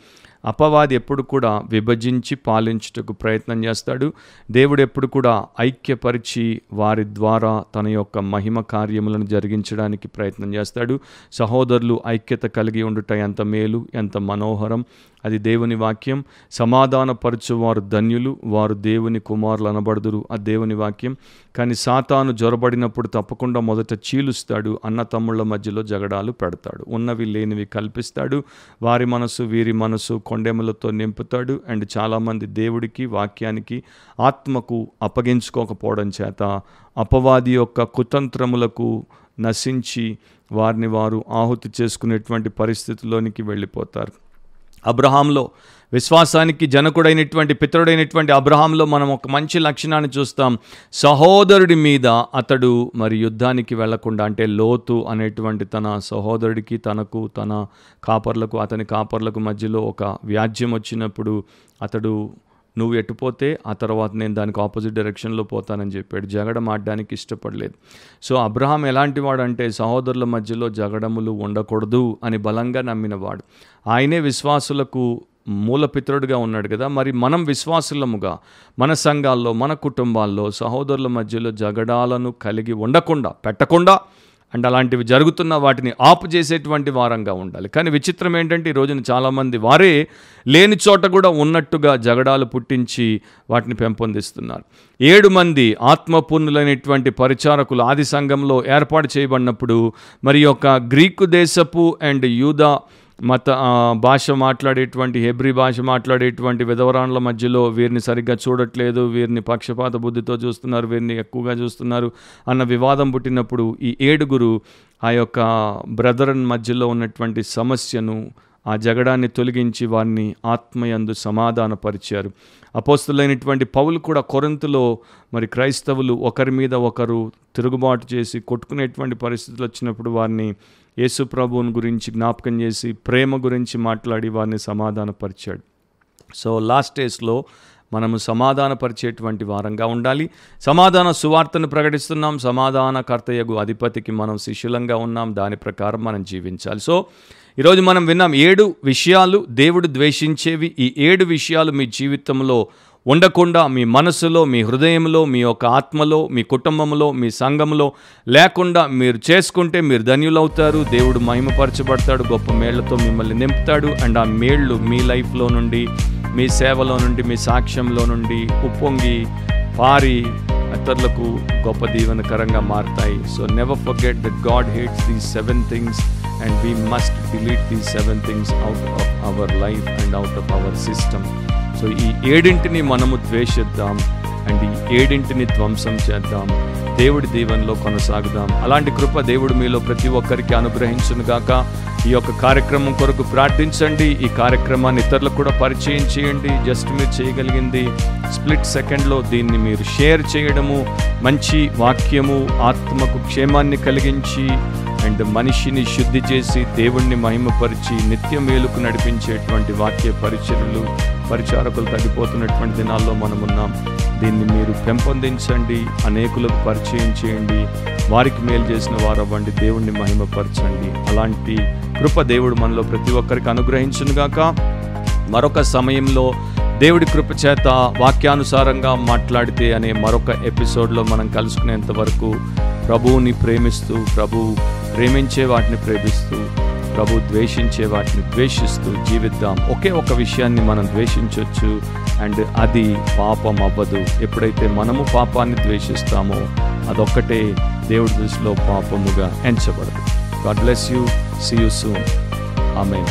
అపవాది ఎప్పుడు కూడా విభజించి పాలించుటకు ప్రయత్నం చేస్తాడు. దేవుడు ఎప్పుడు కూడా ఐక్యపరిచి వారి ద్వారా తన యొక్క మహిమ కార్యములను జరిగించడానికి ప్రయత్నం చేస్తాడు. సహోదరులు ఐక్యత కలిగి ఉండుట ఎంత మేలు, ఎంత మనోహరం. అది దేవుని వాక్యం. సమాధానపరచువారు ధన్యులు, వారు దేవుని కుమారులు అనబడుదురు, అది దేవుని వాక్యం. కానీ సాతాను జొరబడినప్పుడు తప్పకుండా మొదట చీలుస్తాడు, అన్న తమ్ముళ్ళ మధ్యలో జగడాలు పెడతాడు, ఉన్నవి లేనివి కల్పిస్తాడు, వారి మనసు వీరి మనసు కొండెములతో నింపుతాడు. అండ్ చాలామంది దేవుడికి, వాక్యానికి, ఆత్మకు అప్పగించుకోకపోవడం చేత అపవాది యొక్క కుతంత్రములకు నశించి వారిని వారు ఆహుతి చేసుకునేటువంటి పరిస్థితిలోనికి వెళ్ళిపోతారు. అబ్రహాంలో, విశ్వాసానికి జనకుడైనటువంటి, పితరుడైనటువంటి అబ్రహాంలో మనం ఒక మంచి లక్షణాన్ని చూస్తాం. సహోదరుడి మీద అతడు యుద్ధానికి వెళ్లకుండా, అంటే లోతు అనేటువంటి తన సహోదరుడికి, తనకు, తన కాపర్లకు, అతని కాపర్లకు మధ్యలో ఒక వ్యాజ్యం వచ్చినప్పుడు అతడు నువ్వు ఎట్టుపోతే ఆ తర్వాత నేను దానికి ఆపోజిట్ డైరెక్షన్లో పోతానని చెప్పాడు. జగడం ఆడడానికి ఇష్టపడలేదు. సో అబ్రహాం ఎలాంటి వాడు అంటే సహోదరుల మధ్యలో జగడములు ఉండకూడదు అని బలంగా నమ్మినవాడు. ఆయనే విశ్వాసులకు మూలపితరుడిగా ఉన్నాడు కదా. మరి మనం విశ్వాసులముగా మన సంఘాల్లో, మన కుటుంబాల్లో సహోదరుల మధ్యలో జగడాలను కలిగి ఉండకుండా, పెట్టకుండా, అండ్ అలాంటివి జరుగుతున్న వాటిని ఆపు చేసేటువంటి వారంగా ఉండాలి. కానీ విచిత్రం ఏంటంటే ఈ రోజున చాలామంది వారే లేని చోట కూడా ఉన్నట్టుగా జగడాలు పుట్టించి వాటిని పెంపొందిస్తున్నారు. 7 మంది ఆత్మపూర్ణులైనటువంటి పరిచారకులు ఆది సంఘంలో ఏర్పాటు చేయబడినప్పుడు మరి యొక్క గ్రీకు దేశపు అండ్ యూదా మత భాష మాట్లాడేటువంటి, హెబ్రీ భాష మాట్లాడేటువంటి విధవరాండ్ల మధ్యలో వీరిని సరిగ్గా చూడట్లేదు, వీరిని పక్షపాత బుద్ధితో చూస్తున్నారు, వీరిని ఎక్కువగా చూస్తున్నారు అన్న వివాదం పుట్టినప్పుడు ఈ 7 ఆ యొక్క బ్రదరన్ మధ్యలో ఉన్నటువంటి సమస్యను, ఆ జగడాన్ని తొలగించి వారిని ఆత్మయందు సమాధానపరిచారు. అపోస్తులైనటువంటి పౌలు కూడా కొరింథులో మరి క్రైస్తవులు ఒకరి మీద ఒకరు తిరుగుబాటు చేసి కొట్టుకునేటువంటి పరిస్థితులు వచ్చినప్పుడు వారిని యేసు ప్రభువుని గురించి జ్ఞాపకం చేసి ప్రేమ గురించి మాట్లాడి వారిని సమాధానపరిచాడు. సో లాస్ట్ డేస్లో మనము సమాధానపరిచేటువంటి వారంగా ఉండాలి. సమాధాన సువార్తను ప్రకటిస్తున్నాం. సమాధానకర్తయగు అధిపతికి మనం శిష్యులంగా ఉన్నాం. దాని ప్రకారం మనం జీవించాలి. సో ఈరోజు మనం విన్నాం 7 విషయాలు దేవుడు ద్వేషించేవి. ఈ 7 విషయాలు మీ జీవితంలో ఉండకుండా, మీ మనసులో, మీ హృదయంలో, మీ యొక్క ఆత్మలో, మీ కుటుంబంలో, మీ సంఘంలో లేకుండా మీరు చేసుకుంటే మీరు ధన్యులవుతారు. దేవుడు మహిమపరచబడతాడు, గొప్ప మేళ్లతో మిమ్మల్ని నింపుతాడు. అండ్ ఆ మేళ్ళు మీ లైఫ్లో నుండి, మీ సేవలో నుండి, మీ సాక్ష్యంలో నుండి ఉప్పొంగి పారి ఇతరులకు గొప్ప దీవెనకరంగా మారుతాయి. So never forget that God hates these 7 things and we must delete these 7 things out of our life and out of our system. So ఈ 7 మనము ద్వేషిద్దాం అండ్ ఈ 7 ధ్వంసం చేద్దాం. దేవుడి దీవెనలో కొనసాగుదాం. అలాంటి కృప దేవుడు మీలో ప్రతి ఒక్కరికి అనుగ్రహించునుగాక. ఈ యొక్క కార్యక్రమం కొరకు ప్రార్థించండి. ఈ కార్యక్రమాన్ని ఇతరులకు కూడా పరిచయం చేయండి. జస్ట్ మీరు చేయగలిగింది స్ప్లిట్ సెకండ్లో దీన్ని మీరు షేర్ చేయడము, మంచి వాక్యము ఆత్మకు క్షేమాన్ని కలిగించి అండ్ మనిషిని శుద్ధి చేసి దేవుణ్ణి మహిమపరిచి నిత్య మేలుకు నడిపించేటువంటి వాక్య పరిచారకులు తగ్గిపోతున్నటువంటి దినాల్లో మనమున్నాం. దీన్ని మీరు పెంపొందించండి, అనేకులకు పరిచయం చేయండి, వారికి మేలు చేసిన వారు అవ్వండి, దేవుణ్ణి మహిమపరచండి. అలాంటి కృప దేవుడు మనలో ప్రతి ఒక్కరికి అనుగ్రహించునుగాక. మరొక సమయంలో దేవుడి కృప చేత వాక్యానుసారంగా మాట్లాడితే అనే మరొక ఎపిసోడ్లో మనం కలుసుకునేంత వరకు ప్రభువుని ప్రేమిస్తూ, ప్రభువు ప్రేమించే వాటిని ప్రేమిస్తూ, ప్రభు ద్వేషించే వాటిని ద్వేషిస్తూ జీవిద్దాం. ఒకే ఒక విషయాన్ని మనం ద్వేషించవచ్చు అండ్ అది పాపం అవ్వదు. ఎప్పుడైతే మనము పాపాన్ని ద్వేషిస్తామో అదొక్కటే దేవుడి దృష్టిలో పాపముగా ఎంచబడదు. God bless you. See you soon. Amen.